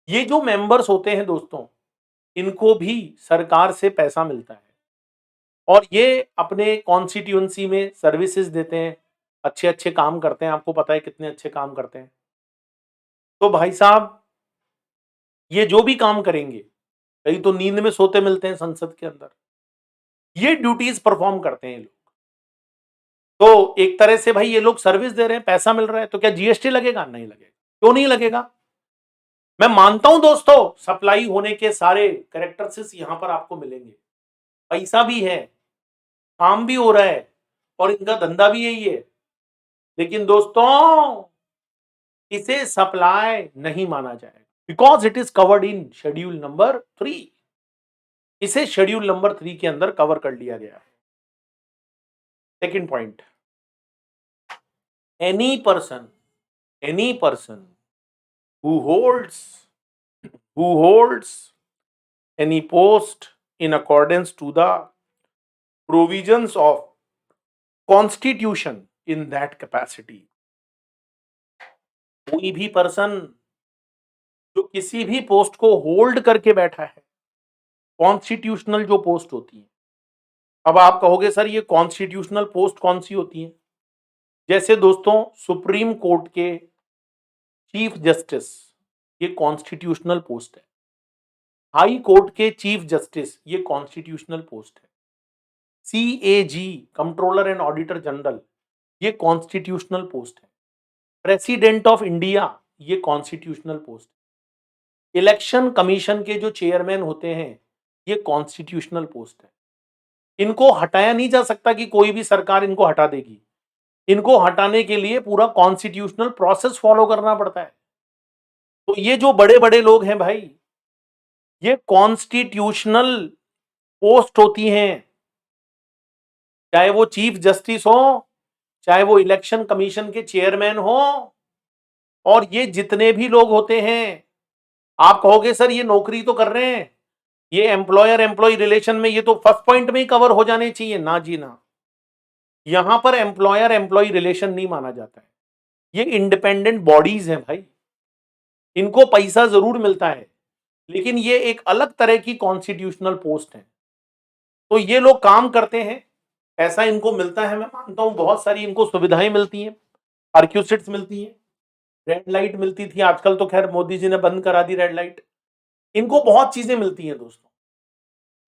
ये जो मेंबर्स होते हैं दोस्तों, इनको भी सरकार से पैसा मिलता है और ये अपने कॉन्स्टिट्यूएंसी में सर्विसेज देते हैं, अच्छे अच्छे काम करते हैं। आपको पता है कितने अच्छे काम करते हैं। तो भाई साहब ये जो भी काम करेंगे, कई तो नींद में सोते मिलते हैं संसद के अंदर, ये ड्यूटीज परफॉर्म करते हैं लोग। तो एक तरह से भाई ये लोग सर्विस दे रहे हैं, पैसा मिल रहा है, तो क्या जीएसटी लगेगा? नहीं लगेगा। क्यों नहीं लगेगा? मैं मानता हूं दोस्तों, सप्लाई होने के सारे कैरेक्टरिस्टिक्स यहां पर आपको मिलेंगे, पैसा भी है, काम भी हो रहा है और इनका धंधा भी यही है। लेकिन दोस्तों इसे सप्लाई नहीं माना जाएगा because it is covered in schedule number 3। इसे शेड्यूल नंबर 3 के अंदर कवर कर लिया गया है। Second point, any person who holds any post in accordance to the provisions of constitution in that capacity, कोई भी पर्सन जो किसी भी पोस्ट को होल्ड करके बैठा है, कॉन्स्टिट्यूशनल जो पोस्ट होती है। अब आप कहोगे सर ये कॉन्स्टिट्यूशनल पोस्ट कौन सी होती है? जैसे दोस्तों सुप्रीम कोर्ट के चीफ जस्टिस, ये कॉन्स्टिट्यूशनल पोस्ट है। हाई कोर्ट के चीफ जस्टिस, ये कॉन्स्टिट्यूशनल पोस्ट है। CAG, controller and auditor general, ये कॉन्स्टिट्यूशनल पोस्ट है। प्रेसिडेंट ऑफ इंडिया, ये कॉन्स्टिट्यूशनल पोस्ट है। इलेक्शन कमीशन के जो चेयरमैन होते हैं, ये कॉन्स्टिट्यूशनल पोस्ट है। इनको हटाया नहीं जा सकता कि कोई भी सरकार इनको हटा देगी। इनको हटाने के लिए पूरा कॉन्स्टिट्यूशनल प्रोसेस फॉलो करना पड़ता है। तो ये जो बड़े बड़े लोग हैं भाई, ये कॉन्स्टिट्यूशनल पोस्ट होती हैं, चाहे वो चीफ जस्टिस हो, चाहे वो इलेक्शन कमीशन के चेयरमैन हो, और ये जितने भी लोग होते हैं। आप कहोगे सर ये नौकरी तो कर रहे हैं, ये एम्प्लॉयर एम्प्लॉय रिलेशन में ये तो फर्स्ट पॉइंट में ही कवर हो जाने चाहिए। ना जी ना, यहां पर एम्प्लॉयर एम्प्लॉय रिलेशन नहीं माना जाता है। ये इंडिपेंडेंट बॉडीज हैं भाई, इनको पैसा जरूर मिलता है, लेकिन ये एक अलग तरह की कॉन्स्टिट्यूशनल पोस्ट है। तो ये लोग काम करते हैं, ऐसा इनको मिलता है। मैं मानता हूं बहुत सारी इनको सुविधाएं मिलती हैं, परक्यूसिट्स मिलती हैं, रेड लाइट मिलती थी, आजकल तो खैर मोदी जी ने बंद करा दी रेड लाइट। इनको बहुत चीजें मिलती हैं दोस्तों,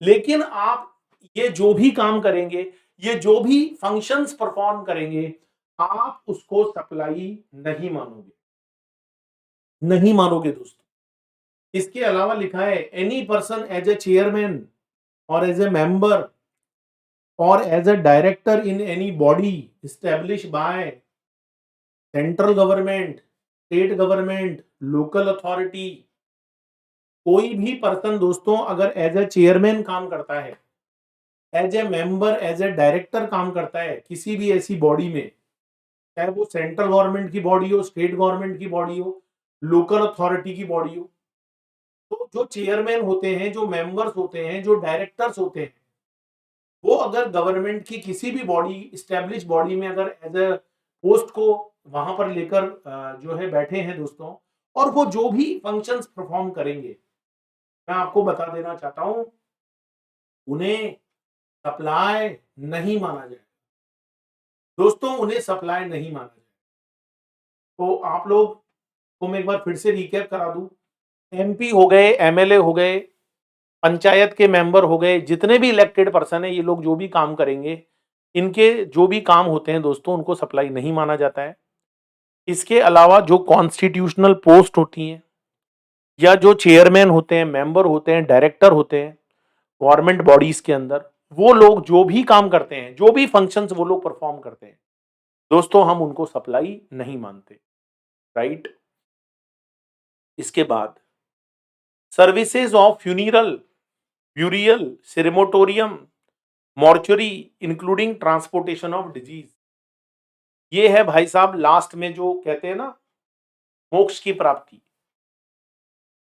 लेकिन आप ये जो भी काम करेंगे, ये जो भी फंक्शंस परफॉर्म करेंगे, आप उसको सप्लाई नहीं मानोगे, नहीं मानोगे दोस्तों। इसके अलावा लिखा है any person as a chairman और एज ए मेंबर और as a director in any body establish by central government, state government, local authority. कोई भी पर्सन दोस्तों अगर एज ए चेयरमैन काम करता है, as a member, as a director काम करता है किसी भी ऐसी बॉडी में, चाहे वो सेंट्रल गवर्नमेंट की बॉडी हो, स्टेट गवर्नमेंट की बॉडी हो, लोकल अथॉरिटी की बॉडी हो, तो जो चेयरमैन होते हैं, जो मेंबर्स होते हैं, जो डायरेक्टर्स होते हैं, वो अगर गवर्नमेंट की किसी भी बॉडी, एस्टेब्लिश बॉडी में अगर एज ए पोस्ट को वहां पर लेकर जो है बैठे हैं दोस्तों, और वो जो भी फंक्शंस परफॉर्म करेंगे, मैं आपको बता देना चाहता हूं, उन्हें सप्लाई नहीं माना जाए दोस्तों, उन्हें सप्लाई नहीं माना जाए। तो आप लोग को मैं एक बार फिर से रिकैप करा दूं, एमपी हो गए, एमएलए हो गए, पंचायत के मेंबर हो गए, जितने भी इलेक्टेड पर्सन है, ये लोग जो भी काम करेंगे, इनके जो भी काम होते हैं दोस्तों, उनको सप्लाई नहीं माना जाता है। इसके अलावा जो कॉन्स्टिट्यूशनल पोस्ट होती हैं, या जो चेयरमैन होते हैं, मेंबर होते हैं, डायरेक्टर होते हैं गवर्नमेंट बॉडीज के अंदर, वो लोग जो भी काम करते हैं, जो भी फंक्शंस वो लोग परफॉर्म करते हैं दोस्तों, हम उनको सप्लाई नहीं मानते, राइट। इसके बाद services of funeral, burial, crematorium, mortuary, including transportation of deceased. ये है भाई साहब लास्ट में जो कहते हैं ना, मोक्ष की प्राप्ति।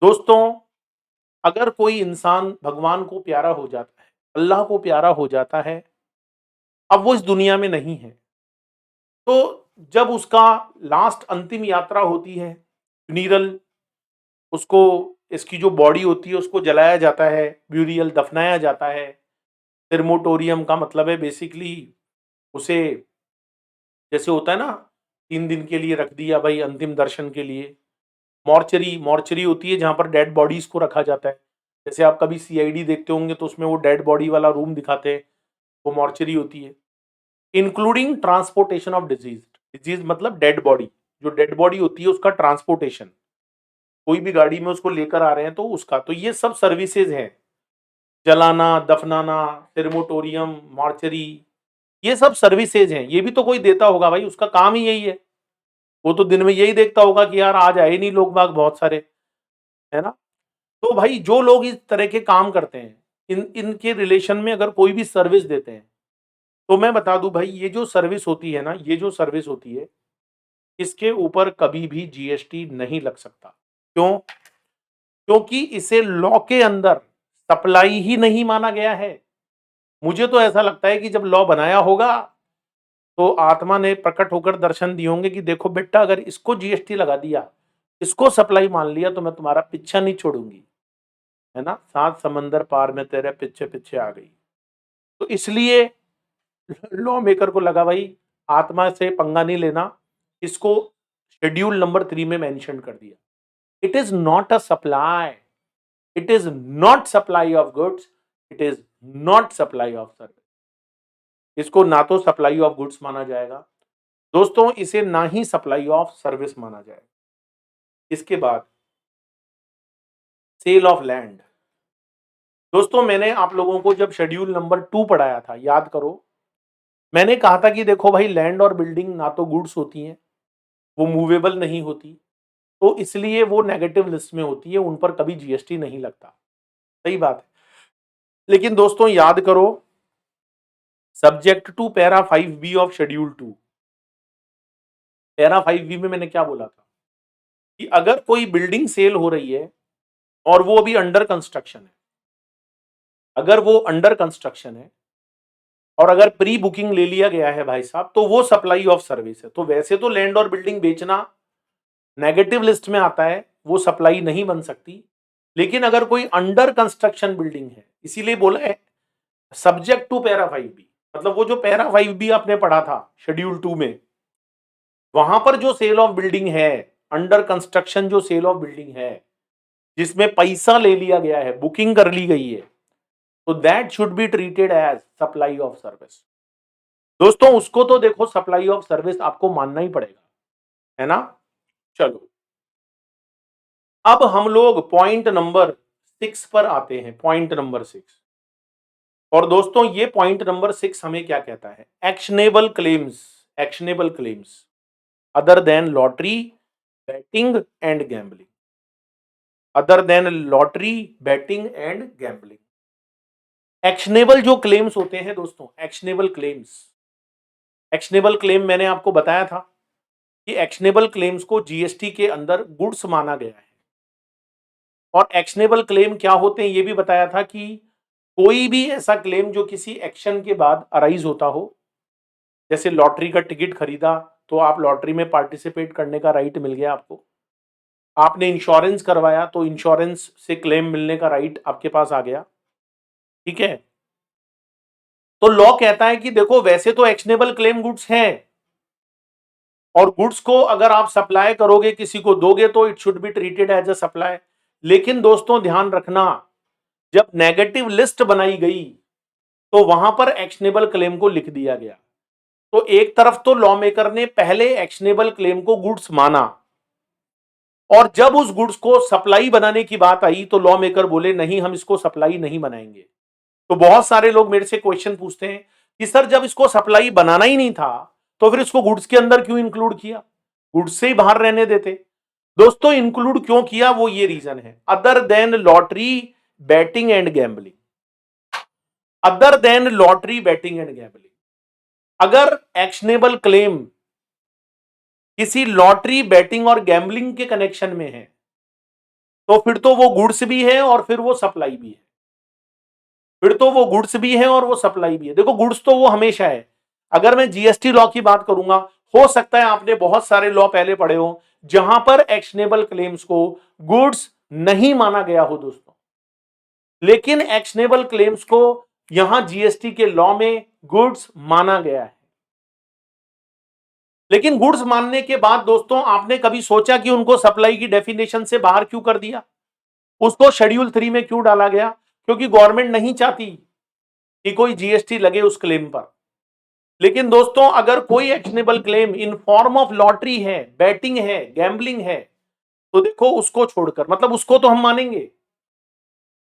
दोस्तों अगर कोई इंसान भगवान को प्यारा हो जाता है, अल्लाह को प्यारा हो जाता है, अब वो इस दुनिया में नहीं है, तो जब उसका लास्ट अंतिम यात्रा होती है, फ्यूनिरल, उसको इसकी जो बॉडी होती है उसको जलाया जाता है, ब्यूरियल दफनाया जाता है, क्रेमेटोरियम का मतलब है बेसिकली उसे, जैसे होता है ना 3 दिन के लिए रख दिया भाई अंतिम दर्शन के लिए। मॉर्चरी, मॉर्चरी होती है जहां पर डेड बॉडीज को रखा जाता है। जैसे आप कभी सीआईडी देखते होंगे तो उसमें वो डेड बॉडी वाला रूम दिखाते हैं, वो मॉर्चरी होती है। Including transportation of disease, disease मतलब डेड बॉडी, जो डेड बॉडी होती है उसका ट्रांसपोर्टेशन, कोई भी गाड़ी में उसको लेकर आ रहे हैं तो उसका, तो ये सब सर्विसेज हैं, जलाना, दफनाना, क्रेमेटोरियम, मॉर्चरी, ये सब सर्विसेज हैं, ये भी तो कोई देता होगा भाई, उसका काम ही यही है। वो तो दिन में यही देखता होगा कि यार आज आए नहीं लोग बाग बहुत सारे, है ना? तो भाई जो लोग इस तरह के काम करते हैं, इनके रिलेशन में अगर कोई भी सर्विस देते हैं, तो मैं बता दूं भाई, ये जो सर्विस होती है ना, ये जो सर्विस होती है, इसके ऊपर कभी भी जीएसटी नहीं लग सकता। क्यों? क्योंकि इसे लॉ के अंदर सप्लाई ही नहीं माना गया है। मुझे तो ऐसा लगता है कि जब लॉ बनाया होगा, तो आत्मा ने प्रकट होकर दर्शन दिए होंगे कि देखो बेटा, अगर इसको जीएसटी लगा दिया, इसको सप्लाई मान लिया, तो मैं तुम्हारा पीछा नहीं छोड़ूंगी, है ना? 7 समंदर पार में तेरे पीछे पीछे आ गई। तो इसलिए लॉ मेकर को लगा भाई आत्मा से पंगा नहीं लेना, इसको शेड्यूल नंबर 3 में मेंशन कर दिया। It is not a supply, it is not supply of goods, it is not supply of service. इसको ना तो सप्लाई ऑफ गुड्स माना जाएगा दोस्तों, इसे ना ही सप्लाई ऑफ सर्विस माना जाएगा। इसके बाद सेल ऑफ लैंड। दोस्तों मैंने आप लोगों को जब शेड्यूल नंबर 2 पढ़ाया था, याद करो, मैंने कहा था कि देखो भाई, लैंड और बिल्डिंग ना तो गुड्स होती हैं, वो मूवेबल नहीं होती, तो इसलिए वो नेगेटिव लिस्ट में होती है, उन पर कभी जीएसटी नहीं लगता। सही बात है। लेकिन दोस्तों याद करो, subject to para 5B of schedule 2, para 5B में मैंने क्या बोला था कि अगर कोई बिल्डिंग सेल हो रही है और वो अभी अंडर कंस्ट्रक्शन है, अगर वो अंडर कंस्ट्रक्शन है और अगर प्री बुकिंग ले लिया गया है भाई साहब, तो वो सप्लाई ऑफ सर्विस है। तो वैसे तो लैंड और बिल्डिंग बेचना नेगेटिव लिस्ट में आता है, वो सप्लाई नहीं बन सकती। लेकिन अगर कोई अंडर कंस्ट्रक्शन बिल्डिंग है, इसीलिए बोला है सब्जेक्ट टू पैरा 5B, मतलब वो जो पैरा 5B आपने पढ़ा था शेड्यूल 2 में, वहां पर जो सेल ऑफ बिल्डिंग है, अंडर कंस्ट्रक्शन जो सेल ऑफ बिल्डिंग है, जिसमें पैसा ले लिया गया है, बुकिंग कर ली गई है, तो that should be treated as supply of service. दोस्तों उसको तो देखो सप्लाई ऑफ सर्विस आपको मानना ही पड़ेगा, है ना? चलो अब हम लोग पॉइंट नंबर 6 पर आते हैं, पॉइंट नंबर 6। और दोस्तों ये पॉइंट नंबर 6 हमें क्या कहता है? Actionable claims, actionable claims other than lottery, batting and gambling, other than lottery, batting and gambling. Actionable जो क्लेम्स होते हैं दोस्तों, एक्शनेबल क्लेम्स, एक्शनेबल क्लेम मैंने आपको बताया था कि एक्शनेबल क्लेम्स को जीएसटी के अंदर गुड्स माना गया है। और एक्शनेबल क्लेम क्या होते हैं ये भी बताया था कि कोई भी ऐसा क्लेम जो किसी एक्शन के बाद अराइज होता हो, जैसे लॉटरी का टिकट खरीदा तो आप लॉटरी में पार्टिसिपेट करने का राइट मिल गया आपको, आपने इंश्योरेंस करवाया तो इंश्योरेंस से क्लेम मिलने का राइट आपके पास आ गया, ठीक है? तो लॉ कहता है कि देखो वैसे तो एक्शनेबल क्लेम गुड्स हैं, और गुड्स को अगर आप सप्लाई करोगे, किसी को दोगे, तो it should be treated as a supply. लेकिन दोस्तों ध्यान रखना, जब नेगेटिव लिस्ट बनाई गई तो वहां पर एक्शनेबल क्लेम को लिख दिया गया। तो एक तरफ तो लॉ मेकर ने पहले एक्शनेबल क्लेम को गुड्स माना, और जब उस गुड्स को सप्लाई बनाने की बात आई तो लॉ मेकर बोले नहीं, हम इसको सप्लाई नहीं बनाएंगे। तो बहुत सारे लोग मेरे से क्वेश्चन पूछते हैं कि सर जब इसको सप्लाई बनाना ही नहीं था, तो फिर इसको गुड्स के अंदर क्यों इंक्लूड किया? गुड्स से ही बाहर रहने देते। दोस्तों इंक्लूड क्यों किया, वो ये रीजन है, other than lottery, batting and gambling, other than lottery, batting and gambling. अगर एक्शनेबल क्लेम किसी लॉटरी, बैटिंग और गैम्बलिंग के कनेक्शन में है, तो फिर तो वो गुड्स भी है और फिर वो सप्लाई भी है, फिर तो वो गुड्स भी है और वो सप्लाई भी है। देखो गुड्स तो वो हमेशा है। अगर मैं जीएसटी लॉ की बात करूंगा, हो सकता है आपने बहुत सारे लॉ पहले पढ़े हो जहां पर एक्शनेबल क्लेम्स को गुड्स नहीं माना गया हो दोस्तों, लेकिन एक्शनेबल क्लेम्स को यहां जीएसटी के लॉ में गुड्स माना गया है। लेकिन गुड्स मानने के बाद दोस्तों आपने कभी सोचा कि उनको सप्लाई की डेफिनेशन से बाहर क्यों कर दिया, उसको शेड्यूल 3 में क्यों डाला गया? क्योंकि गवर्नमेंट नहीं चाहती कि कोई जीएसटी लगे उस क्लेम पर। लेकिन दोस्तों अगर कोई actionable claim in form of lottery है, बैटिंग है, गैम्बलिंग है, तो देखो उसको छोड़कर, मतलब उसको तो हम मानेंगे।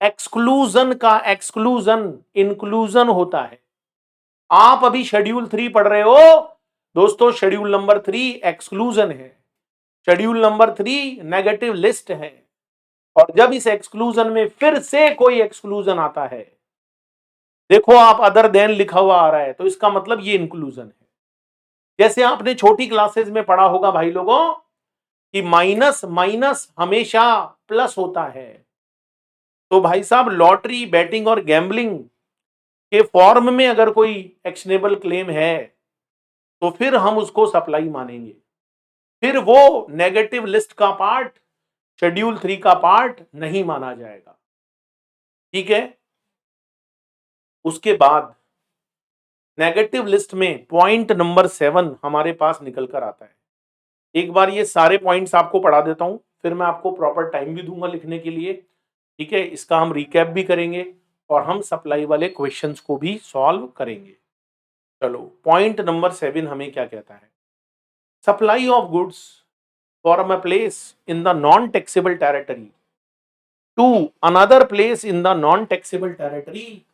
एक्सक्लूजन का एक्सक्लूजन इंक्लूजन होता है। आप अभी शेड्यूल 3 पढ़ रहे हो दोस्तों। शेड्यूल नंबर 3 एक्सक्लूजन है, शेड्यूल नंबर 3 नेगेटिव लिस्ट है। और जब इस एक्सक्लूजन में फिर से कोई एक्सक्लूजन आता है, देखो आप अदर देन लिखा हुआ आ रहा है, तो इसका मतलब ये इंक्लूजन है। जैसे आपने छोटी क्लासेस में पढ़ा होगा भाई लोगों कि माइनस माइनस हमेशा प्लस होता है। तो भाई साहब लॉटरी, बैटिंग और गैम्बलिंग के फॉर्म में अगर कोई एक्शनेबल क्लेम है तो फिर हम उसको सप्लाई मानेंगे, फिर वो नेगेटिव लिस्ट का पार्ट, शेड्यूल 3 का पार्ट नहीं माना जाएगा। ठीक है। उसके बाद नेगेटिव लिस्ट में पॉइंट नंबर 7 हमारे पास निकल कर आता है। एक बार ये सारे पॉइंट्स आपको पढ़ा देता हूं, फिर मैं आपको प्रॉपर टाइम भी दूंगा लिखने के लिए। ठीक है, इसका हम रिकैप भी करेंगे और हम सप्लाई वाले क्वेश्चंस को भी सॉल्व करेंगे। चलो, पॉइंट नंबर 7 हमें क्या कहता है? Supply of goods from a place in the non taxable territory to another place in the non taxable territory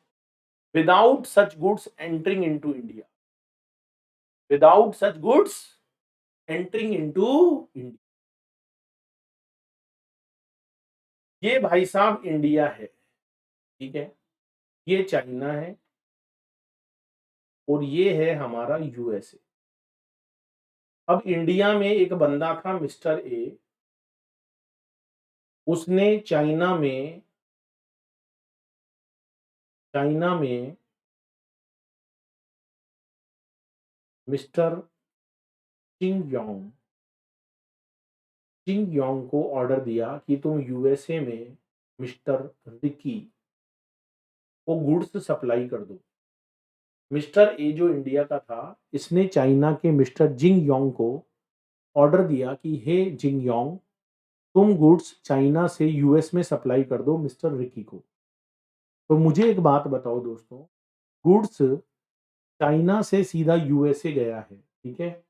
without such goods entering into India. Without such goods entering into India. ये भाई साहब India है, ठीक है, ये China है और ये है हमारा यूएसए। अब इंडिया में एक बंदा था मिस्टर ए, उसने चाइना में मिस्टर चिंग योंग को ऑर्डर दिया कि तुम यूएसए में मिस्टर रिकी को गुड्स सप्लाई कर दो। मिस्टर ए जो इंडिया का था, इसने चाइना के मिस्टर जिंग योंग को ऑर्डर दिया कि हे जिंग योंग, तुम गुड्स चाइना से यूएस में सप्लाई कर दो मिस्टर रिकी को। तो मुझे एक बात बताओ दोस्तों, गुड्स चाइना से सीधा यूएसए गया है, ठीक है,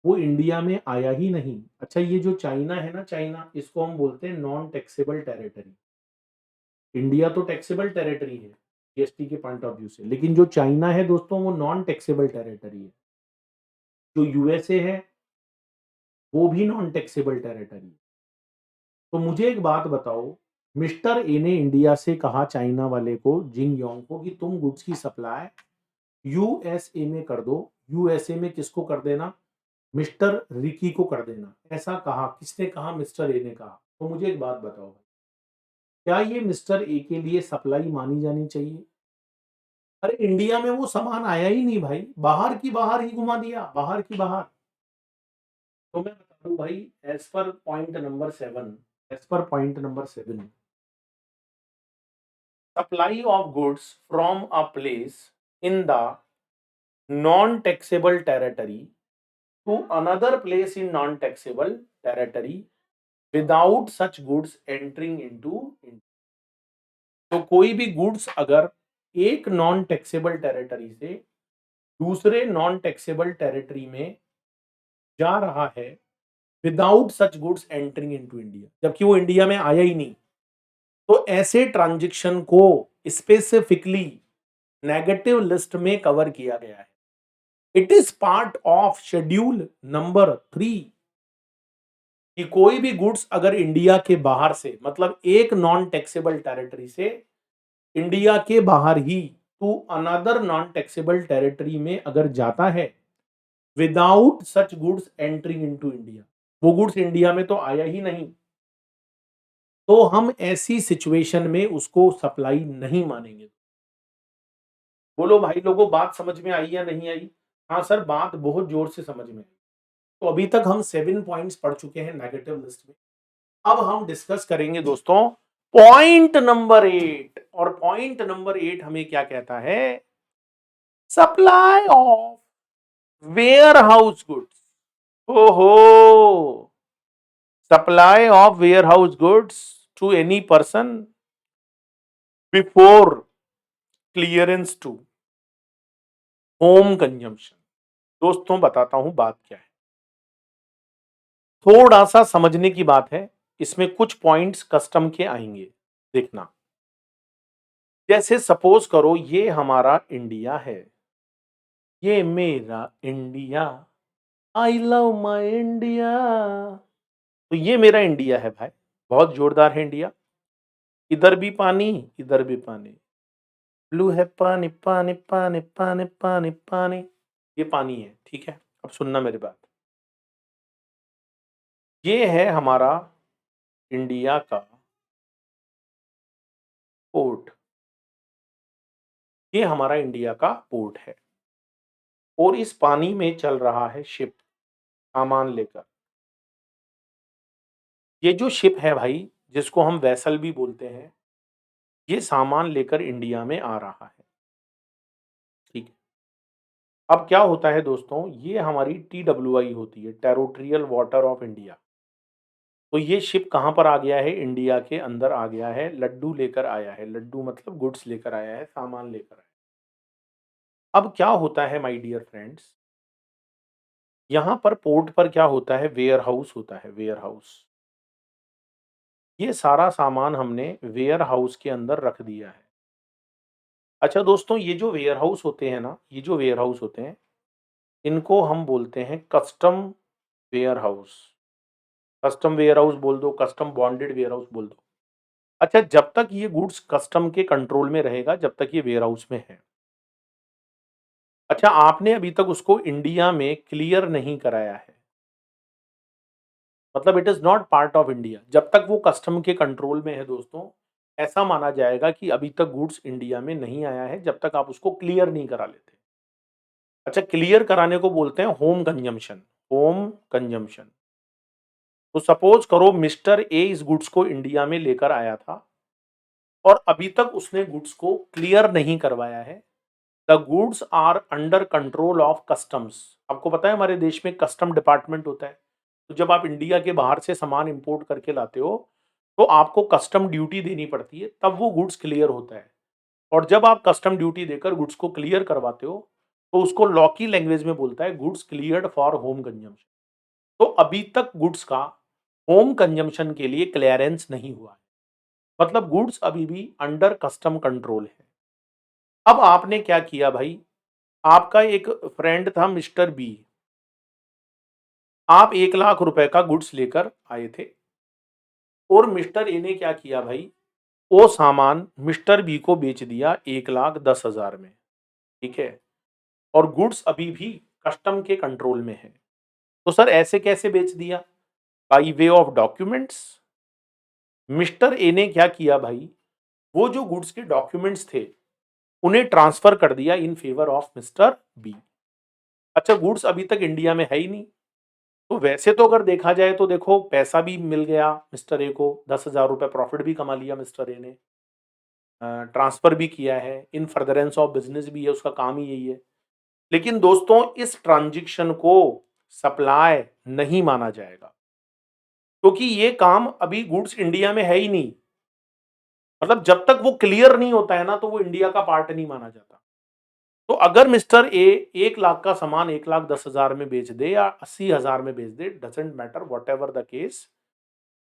वो इंडिया में आया ही नहीं। अच्छा, ये जो चाइना है ना, चाइना, इसको हम बोलते हैं नॉन टैक्सेबल टेरिटरी। इंडिया तो टैक्सेबल टेरिटरी है जीएसटी के पॉइंट ऑफ व्यू से, लेकिन जो चाइना है दोस्तों वो नॉन टैक्सेबल टेरिटरी है। जो यूएसए है वो भी नॉन टैक्सेबल टेरिटरी है। तो मुझे एक बात बताओ, मिस्टर ए ने इंडिया से कहा चाइना वाले को, जिंग योंग को, कि तुम गुड्स की सप्लाई यूएसए में कर दो। यूएसए में किसको कर देना? मिस्टर रिकी को कर देना। ऐसा कहा किसने? कहा मिस्टर ए ने कहा। तो मुझे एक बात बताओ, क्या ये मिस्टर ए के लिए सप्लाई मानी जानी चाहिए? अरे इंडिया में वो सामान आया ही नहीं भाई, बाहर की बाहर ही घुमा दिया, बाहर की बाहर। तो मैं बता दूं भाई, as per point number 7, supply of goods from a place in the non taxable territory to another place in non taxable territory without such goods entering into India. तो कोई भी गुड्स अगर एक नॉन टैक्सेबल टेरिटरी से दूसरे non taxable territory में जा रहा है without such goods entering into India, जबकि वो इंडिया में आया ही नहीं, तो ऐसे ट्रांजैक्शन को स्पेसिफिकली नेगेटिव लिस्ट में कवर किया गया है। It is part of schedule number 3 कि कोई भी गुड्स अगर इंडिया के बाहर से, मतलब एक नॉन टैक्सेबल टेरिटरी से इंडिया के बाहर ही to another non taxable territory में अगर जाता है without such goods entering into India, वो गुड्स इंडिया में तो आया ही नहीं, तो हम ऐसी सिचुएशन में उसको सप्लाई नहीं मानेंगे। बोलो भाई लोगों, बात समझ में आई या नहीं आई? हाँ सर, बात बहुत जोर से समझ में आई। तो अभी तक हम 7 पॉइंट्स पढ़ चुके हैं नेगेटिव लिस्ट में। अब हम डिस्कस करेंगे दोस्तों पॉइंट नंबर 8, और पॉइंट नंबर 8 हमें क्या कहता है? Supply of warehouse goods. ओहो, supply of warehouse goods to any person before clearance to home consumption. दोस्तों बताता हूं बात क्या है, थोड़ा सा समझने की बात है, इसमें कुछ पॉइंट्स कस्टम के आएंगे, देखना। जैसे सपोज करो ये हमारा इंडिया है, ये मेरा India, I love my India. तो ये मेरा इंडिया है भाई, बहुत जोरदार है इंडिया। इधर भी पानी, इधर भी पानी, ब्लू है पानी पानी पानी पानी पानी पानी। ये पानी है, ठीक है। अब सुनना मेरी बात। ये है हमारा इंडिया का पोर्ट, ये हमारा इंडिया का पोर्ट है और इस पानी में चल रहा है शिप, सामान लेकर। ये जो शिप है भाई, जिसको हम वेसल भी बोलते हैं, ये सामान लेकर इंडिया में आ रहा है, ठीक है। अब क्या होता है दोस्तों, ये हमारी TWI होती है, टेरिटोरियल वाटर ऑफ इंडिया। तो ये शिप कहाँ पर आ गया है, इंडिया के अंदर आ गया है, लड्डू लेकर आया है। लड्डू मतलब गुड्स लेकर आया है, सामान लेकर आया है। अब क्या होता है माय डियर फ्रेंड्स, यहाँ पर पोर्ट पर क्या होता है, वेयर हाउस होता है, वेयर हाउस। ये सारा सामान हमने वेयर हाउस के अंदर रख दिया है। अच्छा दोस्तों, ये जो वेयर हाउस होते हैं ना, ये जो वेयर हाउस होते हैं, इनको हम बोलते हैं custom warehouse. Custom warehouse बोल दो, कस्टम बॉन्डेड वेयर हाउस बोल दो। अच्छा, जब तक ये गुड्स कस्टम के कंट्रोल में रहेगा, जब तक ये वेयर हाउस में है। अच्छा, आपने अभी तक उसको इंडिया में क्लियर नहीं कराया है, मतलब it is not part of India. जब तक वो कस्टम के कंट्रोल में है दोस्तों, ऐसा माना जाएगा कि अभी तक गुड्स इंडिया में नहीं आया है, जब तक आप उसको क्लियर नहीं करा लेते। अच्छा, क्लियर कराने को बोलते हैं होम कंजम्पशन, होम कंजम्पशन। तो सपोज करो मिस्टर ए इस गुड्स को इंडिया में लेकर आया था और अभी तक उसने गुड्स को क्लियर नहीं करवाया है। The goods are under control of customs. आपको पता है हमारे देश में कस्टम डिपार्टमेंट होता है। तो जब आप इंडिया के बाहर से सामान इंपोर्ट करके लाते हो, तो आपको कस्टम ड्यूटी देनी पड़ती है, तब वो गुड्स क्लियर होता है। और जब आप कस्टम ड्यूटी देकर गुड्स को क्लियर करवाते हो, तो उसको लॉ की लैंग्वेज में बोलता है goods cleared for home consumption. तो अभी तक गुड्स का होम कंजम्पशन के लिए क्लियरेंस नहीं हुआ है, मतलब गुड्स अभी भी अंडर कस्टम कंट्रोल है। अब आपने क्या किया भाई, आपका एक फ्रेंड था मिस्टर बी, आप 1 लाख रुपए का गुड्स लेकर आए थे और मिस्टर ए ने क्या किया भाई, वो सामान मिस्टर बी को बेच दिया 1,10,000 में, ठीक है। और गुड्स अभी भी कस्टम के कंट्रोल में है। तो सर ऐसे कैसे बेच दिया, by way of documents. Mister A ने क्या किया भाई, वो जो गुड्स के डॉक्यूमेंट्स थे, उन्हें ट्रांसफर कर दिया in favour of mister B. अच्छा, गुड्स अभी तक इंडिया में है ही नहीं। तो वैसे तो अगर देखा जाए तो देखो, पैसा भी मिल गया मिस्टर ए को, 10,000 रुपए प्रॉफिट भी कमा लिया मिस्टर ए ने, ट्रांसफर भी किया है, इन फर्दरेंस ऑफ बिजनेस भी है, उसका काम ही यही है। लेकिन दोस्तों, इस ट्रांजैक्शन को सप्लाई नहीं माना जाएगा, क्योंकि ये काम अभी गुड्स इंडिया में है ही नहीं। मतलब जब तक वो क्लियर नहीं होता है ना, तो वो इंडिया का पार्ट नहीं माना जाता। तो अगर मिस्टर ए 1 लाख का सामान 1,10,000 में बेच दे या 80,000 में बेच दे, doesn't matter, whatever the case,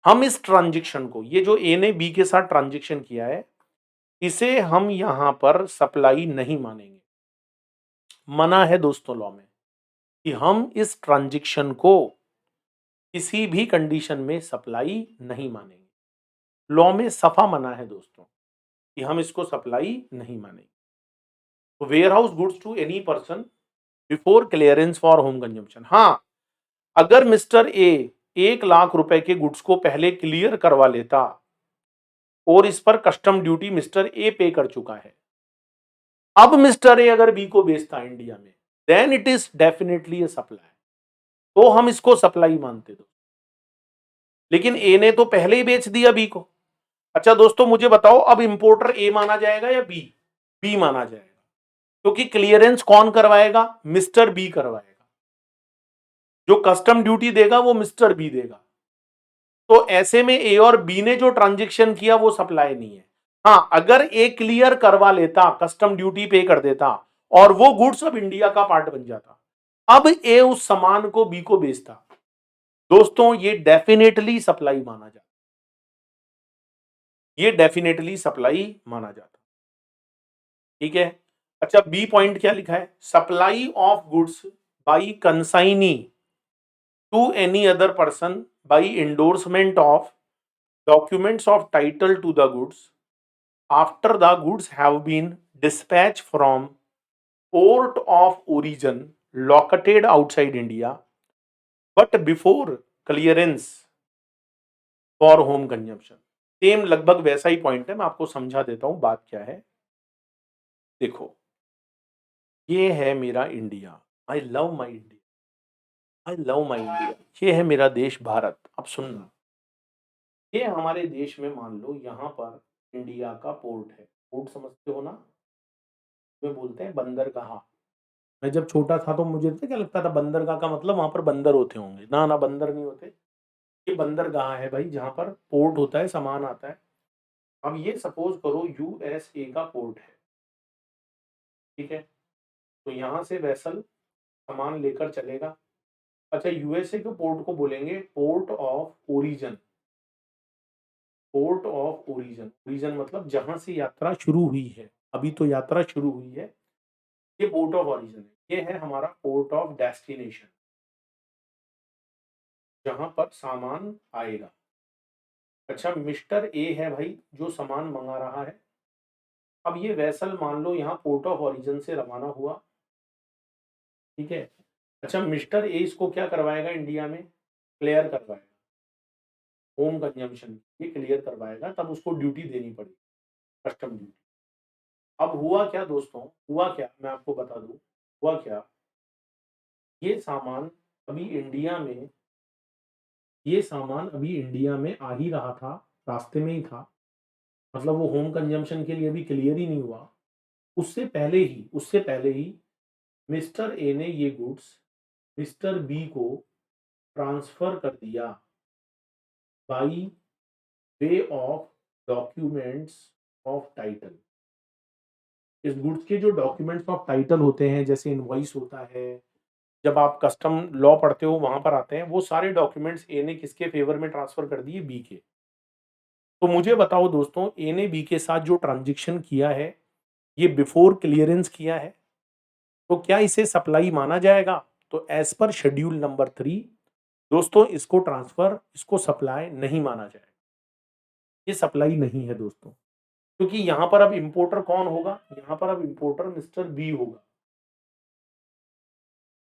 हम इस ट्रांजेक्शन को, ये जो ए ने बी के साथ ट्रांजेक्शन किया है, इसे हम यहां पर सप्लाई नहीं मानेंगे। मना है दोस्तों लॉ में कि हम इस ट्रांजेक्शन को किसी भी कंडीशन में सप्लाई नहीं मानेंगे। लॉ में सफा मना है दोस्तों कि हम इसको सप्लाई नहीं मानेंगे। तो warehouse goods to any person before clearance for home consumption. हाँ, अगर मिस्टर ए 1 लाख रुपए के गुड्स को पहले क्लियर करवा लेता और इस पर कस्टम ड्यूटी मिस्टर ए पे कर चुका है, अब मिस्टर ए अगर बी को बेचता इंडिया में, then it is definitely a supply, तो हम इसको सप्लाई मानते दो। लेकिन ए ने तो पहले ही बेच दिया बी को। अच्छा दोस्तों, मुझे बताओ, अब इंपोर्टर ए माना जाएगा या बी? बी माना जाएगा, क्योंकि क्लियरेंस कौन करवाएगा, मिस्टर बी करवाएगा। जो कस्टम ड्यूटी देगा वो मिस्टर बी देगा। तो ऐसे में ए और बी ने जो ट्रांजेक्शन किया वो सप्लाई नहीं है। हाँ, अगर ए क्लियर करवा लेता, कस्टम ड्यूटी पे कर देता और वो गुड्स अब इंडिया का पार्ट बन जाता, अब ए उस सामान को बी को बेचता, दोस्तों ये डेफिनेटली सप्लाई माना जाता, ये डेफिनेटली सप्लाई माना जाता, ठीक है। अच्छा, बी पॉइंट क्या लिखा है? Supply of goods by consignee to any other person by endorsement of documents of title to the goods after the goods have been dispatched from port of origin located outside India but before clearance for home consumption। Same लगभग वैसा ही point है, मैं आपको समझा देता हूं बात क्या है। देखो, ये है मेरा India, I love my India, I love my India. ये है मेरा देश भारत। अब सुनना, ये हमारे देश में मान लो यहाँ पर इंडिया का पोर्ट है। पोर्ट समझते हो ना? में बोलते हैं बंदरगाह। मैं जब छोटा था तो मुझे पता क्या लगता था, बंदरगाह का मतलब वहां पर बंदर होते होंगे। ना ना, बंदर नहीं होते। ये बंदरगाह है भाई, जहां पर पोर्ट होता है, सामान आता है। अब ये सपोज करो यूएसए का पोर्ट है, ठीक है? तो यहाँ से वेसल सामान लेकर चलेगा। अच्छा, यूएसए के पोर्ट को बोलेंगे port of origin. Port of origin, origin मतलब जहां से यात्रा शुरू हुई है। अभी तो यात्रा शुरू हुई है, ये पोर्ट ऑफ ओरिजिन है। ये है हमारा पोर्ट ऑफ डेस्टिनेशन, जहां पर सामान आएगा। अच्छा, मिस्टर ए है भाई जो सामान मंगा रहा है। अब ये वेसल मान लो यहाँ पोर्ट ऑफ ओरिजिन से रवाना हुआ, ठीक है? अच्छा, मिस्टर ए इसको क्या करवाएगा? इंडिया में क्लियर करवाएगा, होम कंजम्पशन ये क्लियर करवाएगा, तब उसको ड्यूटी देनी पड़ेगी, कस्टम ड्यूटी। अब हुआ क्या दोस्तों, हुआ क्या, मैं आपको बता दूं। हुआ क्या, ये सामान अभी इंडिया में, ये सामान अभी इंडिया में आ ही रहा था, रास्ते में ही था। मतलब वो होम कंजम्पशन के लिए अभी क्लियर ही नहीं हुआ। उससे पहले ही मिस्टर ए ने ये गुड्स मिस्टर बी को ट्रांसफर कर दिया by way of documents of title. इस गुड्स के जो डॉक्यूमेंट्स ऑफ टाइटल होते हैं, जैसे इनवॉइस होता है, जब आप कस्टम लॉ पढ़ते हो वहां पर आते हैं, वो सारे डॉक्यूमेंट्स ए ने किसके फेवर में ट्रांसफर कर दिए? बी के। तो मुझे बताओ दोस्तों, ए ने बी के साथ जो ट्रांजेक्शन किया है, ये बिफोर क्लियरेंस किया है, तो क्या इसे सप्लाई माना जाएगा? तो एज पर शेड्यूल नंबर 3 दोस्तों, इसको ट्रांसफर, इसको सप्लाई नहीं माना जाएगा। ये सप्लाई नहीं है दोस्तों, क्योंकि यहां पर अब इंपोर्टर कौन होगा? यहां पर अब इंपोर्टर मिस्टर बी होगा।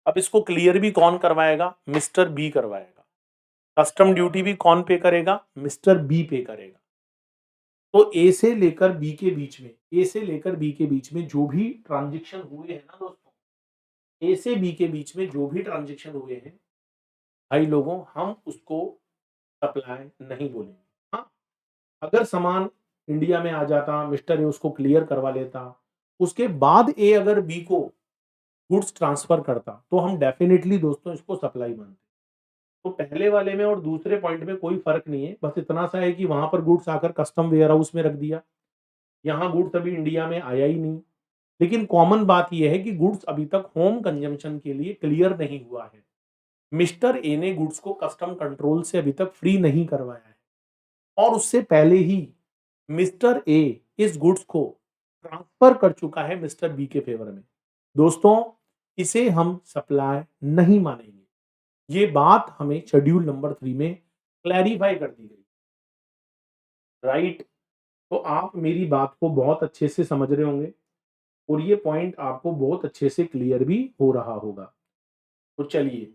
अब इसको क्लियर भी कौन करवाएगा? मिस्टर बी करवाएगा। कस्टम ड्यूटी भी कौन पे करेगा? मिस्टर बी पे करेगा। तो ए से लेकर बी के बीच में, ए से लेकर बी के बीच में जो भी ट्रांजेक्शन हुए हैं ना दोस्तों, ए से बी के बीच में जो भी ट्रांजेक्शन हुए हैं भाई लोगों, हम उसको सप्लाई नहीं बोलेंगे। हाँ, अगर सामान इंडिया में आ जाता, मिस्टर ए उसको क्लियर करवा लेता, उसके बाद ए अगर बी को गुड्स ट्रांसफर करता, तो हम डेफिनेटली दोस्तों इसको सप्लाई मानते। तो पहले वाले में और दूसरे पॉइंट में कोई फर्क नहीं है, बस इतना सा है कि वहां पर गुड्स आकर कस्टम वेयर हाउस में रख दिया, यहाँ गुड्स अभी इंडिया में आया ही नहीं। लेकिन कॉमन बात यह है कि गुड्स अभी तक होम कंजम्पशन के लिए क्लियर नहीं हुआ है। मिस्टर ए ने गुड्स को कस्टम कंट्रोल से अभी तक फ्री नहीं करवाया है, और उससे पहले ही मिस्टर ए इस गुड्स को ट्रांसफर कर चुका है मिस्टर बी के फेवर में। दोस्तों, इसे हम सप्लाई नहीं मानेंगे। ये बात हमें शेड्यूल नंबर 3 में क्लैरिफाई कर दी गई, राइट? तो आप मेरी बात को बहुत अच्छे से समझ रहे होंगे, और ये पॉइंट आपको बहुत अच्छे से क्लियर भी हो रहा होगा। तो चलिए,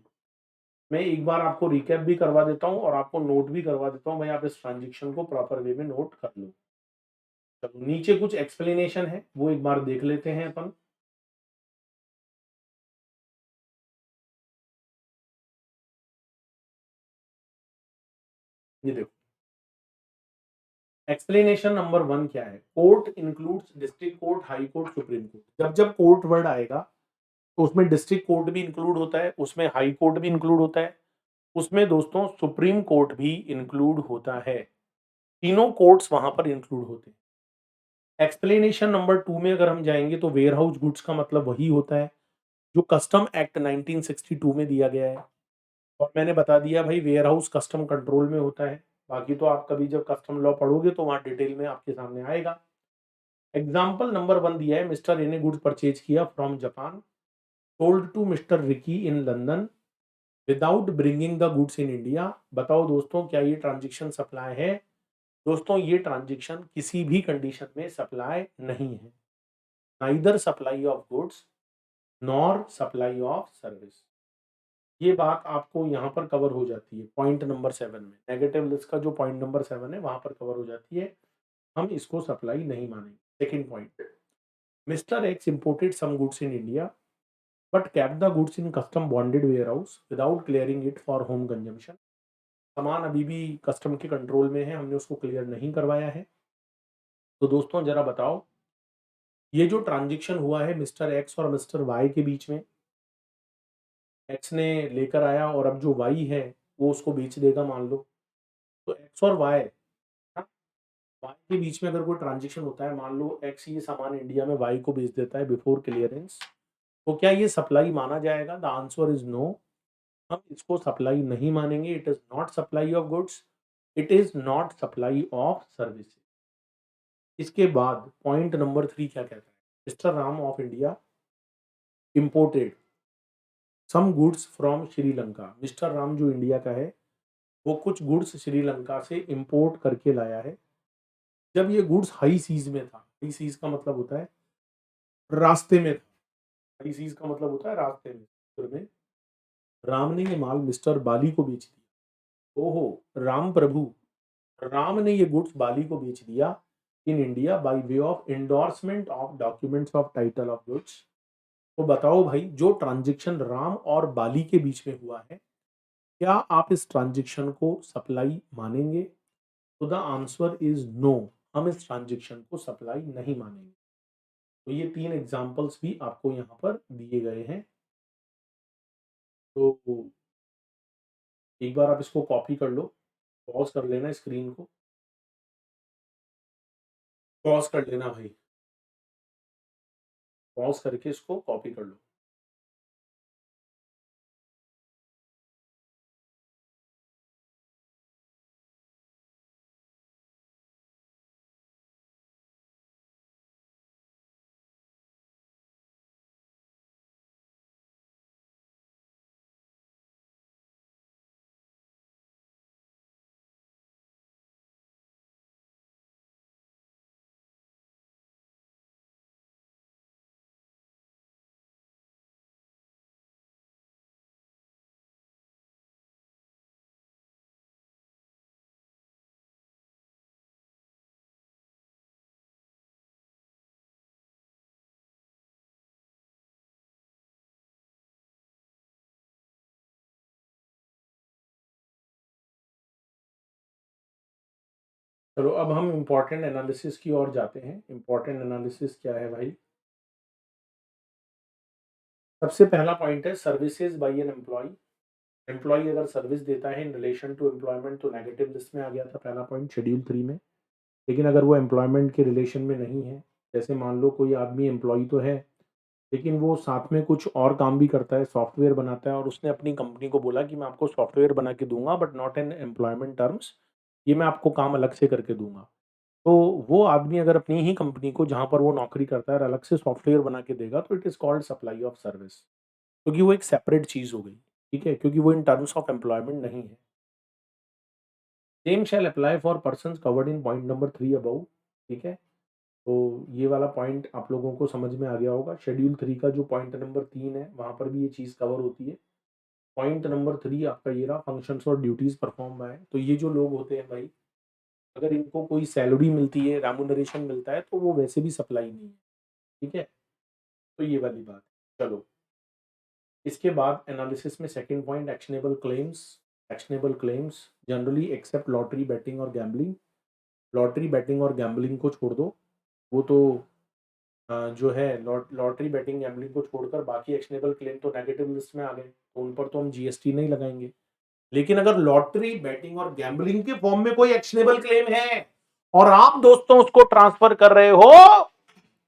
मैं एक बार आपको रिकैप भी करवा देता हूँ और आपको नोट भी करवा देता हूँ भाई, आप इस ट्रांजेक्शन को प्रॉपर वे में नोट कर लो। चलो, नीचे कुछ एक्सप्लेनेशन है, वो एक बार देख लेते हैं अपन। ये देखो, एक्सप्लेनेशन नंबर 1 क्या है? Court includes district court, high court, supreme court. जब जब कोर्ट वर्ड आएगा तो उसमें डिस्ट्रिक्ट कोर्ट भी इंक्लूड होता है, उसमें हाई कोर्ट भी इंक्लूड होता है, उसमें दोस्तों सुप्रीम कोर्ट भी इंक्लूड होता है। तीनों कोर्ट्स वहां पर इंक्लूड होते हैं। एक्सप्लेनेशन नंबर 2 में अगर हम जाएंगे तो वेयर हाउस गुड्स का मतलब वही होता है जो कस्टम एक्ट 1962 में दिया गया है। और मैंने बता दिया भाई, वेयर हाउस कस्टम कंट्रोल में होता है। बाकी तो आप कभी जब कस्टम लॉ पढ़ोगे तो वहां डिटेल में आपके सामने आएगा। एग्जाम्पल नंबर 1 दिया है, मिस्टर ए ने गुड्स परचेज किया from Japan, sold to mister Ricky in London without bringing the goods in India. बताओ दोस्तों, क्या ये ट्रांजेक्शन सप्लाई है? दोस्तों, ये ट्रांजेक्शन किसी भी कंडीशन में सप्लाई नहीं है, neither supply of goods nor supply of service. ये बात आपको यहाँ पर कवर हो जाती है पॉइंट नंबर 7 में, नेगेटिव लिस्ट का जो पॉइंट नंबर 7 है वहां पर कवर हो जाती है, हम इसको सप्लाई नहीं मानेंगे। Second point, mister X imported some goods in India but kept the goods in custom bonded warehouse without clearing it for home consumption। सामान अभी भी कस्टम के कंट्रोल में है, हमने उसको क्लियर नहीं करवाया है। तो दोस्तों जरा बताओ, ये जो ट्रांजेक्शन हुआ है मिस्टर एक्स और मिस्टर वाई के बीच में, एक्स ने लेकर आया और अब जो वाई है वो उसको बेच देगा मान लो, तो एक्स और वाई, वाई के बीच में अगर कोई ट्रांजेक्शन होता है, मान लो एक्स ये सामान इंडिया में वाई को बेच देता है बिफोर क्लियरेंस, तो क्या ये सप्लाई माना जाएगा? द आंसर इज नो, हम इसको सप्लाई नहीं मानेंगे। It is not supply of goods, it is not supply of service. इसके बाद पॉइंट नंबर 3 क्या कहता है, mister Ram of India imported some goods from Sri Lanka. Mister Ram जो इंडिया का है वो कुछ गुड्स श्रीलंका से इंपोर्ट करके लाया है। जब ये गुड्स हाई सीज में था, हाई सीज का मतलब होता है रास्ते में था, हाई सीज का मतलब होता है रास्ते में राम ने ये माल मिस्टर बाली को बेच दिया। ओहो, राम प्रभु, राम ने ये गुड्स बाली को बेच दिया in India by way of endorsement of documents of title of goods. तो बताओ भाई, जो ट्रांजैक्शन राम और बाली के बीच में हुआ है, क्या आप इस ट्रांजैक्शन को सप्लाई मानेंगे? तो द आंसर इज नो, हम इस ट्रांजैक्शन को सप्लाई नहीं मानेंगे। तो ये 3 एग्जांपल्स भी आपको यहाँ पर दिए गए हैं। तो एक बार आप इसको कॉपी कर लो, पॉज कर लेना स्क्रीन को, पॉज कर लेना भाई, पॉज करके इसको कॉपी कर लो। चलो अब हम इम्पोर्टेंट एनालिसिस की ओर जाते हैं। इम्पोर्टेंट एनालिसिस क्या है भाई? सबसे पहला पॉइंट है services by an employee. Employee अगर सर्विस देता है इन रिलेशन टू एम्प्लॉयमेंट तो नेगेटिव लिस्ट में आ गया था पहला पॉइंट शेड्यूल 3 में। लेकिन अगर वो एम्प्लॉयमेंट के रिलेशन में नहीं है, जैसे मान लो कोई आदमी एम्प्लॉय तो है लेकिन वो साथ में कुछ और काम भी करता है, सॉफ्टवेयर बनाता है, और उसने अपनी कंपनी को बोला कि मैं आपको सॉफ्टवेयर बना के दूंगा but not in employment terms, ये मैं आपको काम अलग से करके दूंगा। तो वो आदमी अगर अपनी ही कंपनी को जहाँ पर वो नौकरी करता है अलग से सॉफ्टवेयर बना के देगा तो it is called supply of service, क्योंकि वो एक सेपरेट चीज़ हो गई। ठीक है, क्योंकि वो इन टर्म्स ऑफ एम्प्लॉयमेंट नहीं है। Same shall apply for persons covered in point number 3 above. ठीक है, तो ये वाला पॉइंट आप लोगों को समझ में आ गया होगा। शेड्यूल 3 का जो पॉइंट नंबर 3 है वहाँ पर भी ये चीज़ कवर होती है। पॉइंट नंबर 3 आपका ये रहा, फंक्शंस और ड्यूटीज़ परफॉर्म बाय। तो ये जो लोग होते हैं भाई, अगर इनको कोई सैलरी मिलती है, रेम्युनरेशन मिलता है, तो वो वैसे भी सप्लाई नहीं है। ठीक है, तो ये वाली बात। चलो इसके बाद एनालिसिस में second point, actionable claims. Actionable claims generally except lottery, betting और गैम्बलिंग। लॉटरी, बैटिंग और गैम्बलिंग को छोड़ दो, वो तो जो है लॉटरी, बैटिंग, गैम्बलिंग को छोड़कर बाकी एक्शनेबल क्लेम तो नेगेटिव लिस्ट में आ गए, तो उन पर तो हम जीएसटी नहीं लगाएंगे। लेकिन अगर लॉटरी, बैटिंग और गैम्बलिंग के फॉर्म में कोई एक्शनेबल क्लेम है और आप दोस्तों उसको ट्रांसफर कर रहे हो,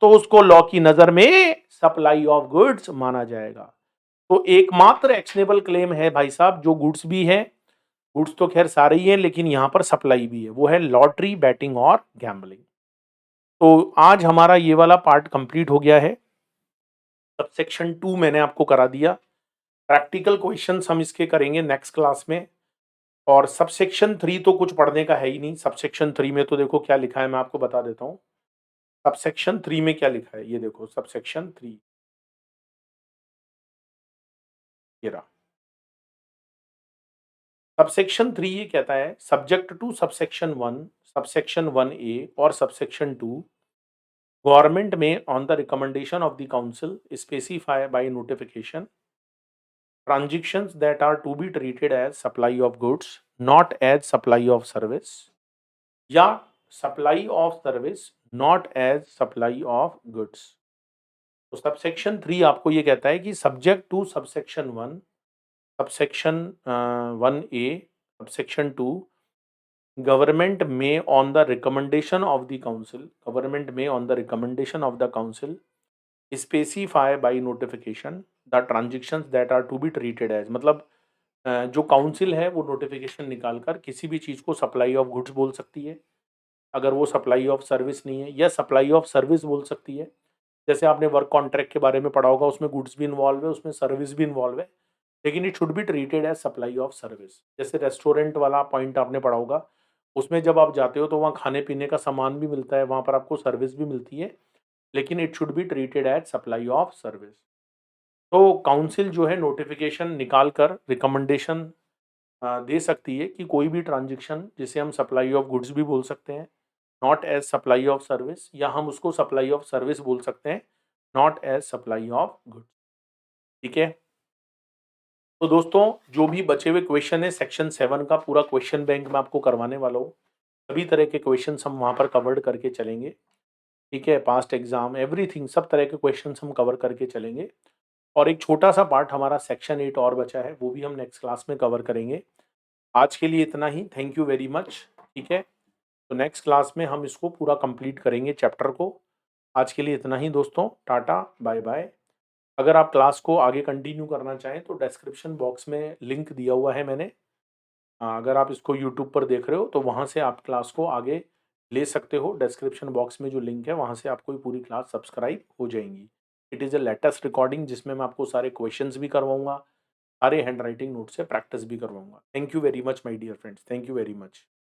तो उसको लॉ की नजर में सप्लाई ऑफ गुड्स माना जाएगा। तो एकमात्र एक्शनेबल क्लेम है भाई साहब जो गुड्स भी है, गुड्स तो खैर सारे ही हैं लेकिन यहां पर सप्लाई भी है, वो है लॉटरी, बैटिंग और गैम्बलिंग। तो आज हमारा ये वाला पार्ट कंप्लीट हो गया है। सबसेक्शन 2 मैंने आपको करा दिया। प्रैक्टिकल क्वेश्चंस हम इसके करेंगे नेक्स्ट क्लास में। और सबसेक्शन 3 तो कुछ पढ़ने का है ही नहीं। सबसेक्शन 3 में तो देखो क्या लिखा है, मैं आपको बता देता हूँ। सबसेक्शन 3 में क्या लिखा है, ये देखो सबसेक्शन 3, ये रहा। सबसेक्शन 3 ये कहता है subject to subsection 1, subsection 1A और subsection 2, government may on the recommendation of the council specify by notification transactions that are to be treated as supply of goods, not as supply of service, या supply of service, not as supply of goods। तो subsection 3 आपको ये कहता है कि subject to subsection 1, subsection 1A, subsection 2, government may on the recommendation of the council, government may on the recommendation of the council specify by notification the transactions that are to be treated as, मतलब जो council है वो notification निकालकर किसी भी चीज़ को supply of goods बोल सकती है अगर वो सप्लाई ऑफ सर्विस नहीं है, या सप्लाई ऑफ सर्विस बोल सकती है। जैसे आपने वर्क कॉन्ट्रैक्ट के बारे में पढ़ा होगा, उसमें गुड्स भी इन्वॉल्व है, उसमें सर्विस भी इन्वॉल्व है, लेकिन it should be treated as supply of service. जैसे रेस्टोरेंट वाला पॉइंट आपने पढ़ा होगा, उसमें जब आप जाते हो तो वहाँ खाने पीने का सामान भी मिलता है, वहाँ पर आपको सर्विस भी मिलती है, लेकिन it should be treated as supply of service. तो काउंसिल जो है नोटिफिकेशन निकाल कर रिकमेंडेशन दे सकती है कि कोई भी ट्रांजेक्शन जिसे हम सप्लाई ऑफ गुड्स भी बोल सकते हैं, not as supply of service, या हम उसको सप्लाई ऑफ सर्विस बोल सकते हैं, not as supply of goods. ठीक है। तो दोस्तों जो भी बचे हुए क्वेश्चन है सेक्शन 7 का पूरा क्वेश्चन बैंक मैं आपको करवाने वाला हूँ। सभी तरह के क्वेश्चन हम वहाँ पर कवर्ड करके चलेंगे। ठीक है, पास्ट एग्जाम एवरीथिंग सब तरह के क्वेश्चन हम कवर करके चलेंगे। और एक छोटा सा पार्ट हमारा सेक्शन 8 और बचा है, वो भी हम नेक्स्ट क्लास में कवर करेंगे। आज के लिए इतना ही, थैंक यू वेरी मच। ठीक है, तो नेक्स्ट क्लास में हम इसको पूरा कंप्लीट करेंगे चैप्टर को। आज के लिए इतना ही दोस्तों, टाटा बाय बाय। अगर आप क्लास को आगे कंटिन्यू करना चाहें तो डिस्क्रिप्शन बॉक्स में लिंक दिया हुआ है मैंने। अगर आप इसको यूट्यूब पर देख रहे हो तो वहाँ से आप क्लास को आगे ले सकते हो। डिस्क्रिप्शन बॉक्स में जो लिंक है वहाँ से आपको ये पूरी क्लास सब्सक्राइब हो जाएंगी। It is a latest recording जिसमें मैं आपको सारे क्वेश्चंस भी करवाऊंगा, सारे हैंड राइटिंग नोट से प्रैक्टिस भी करवाऊंगा। Thank you very much my dear friends, thank you very much.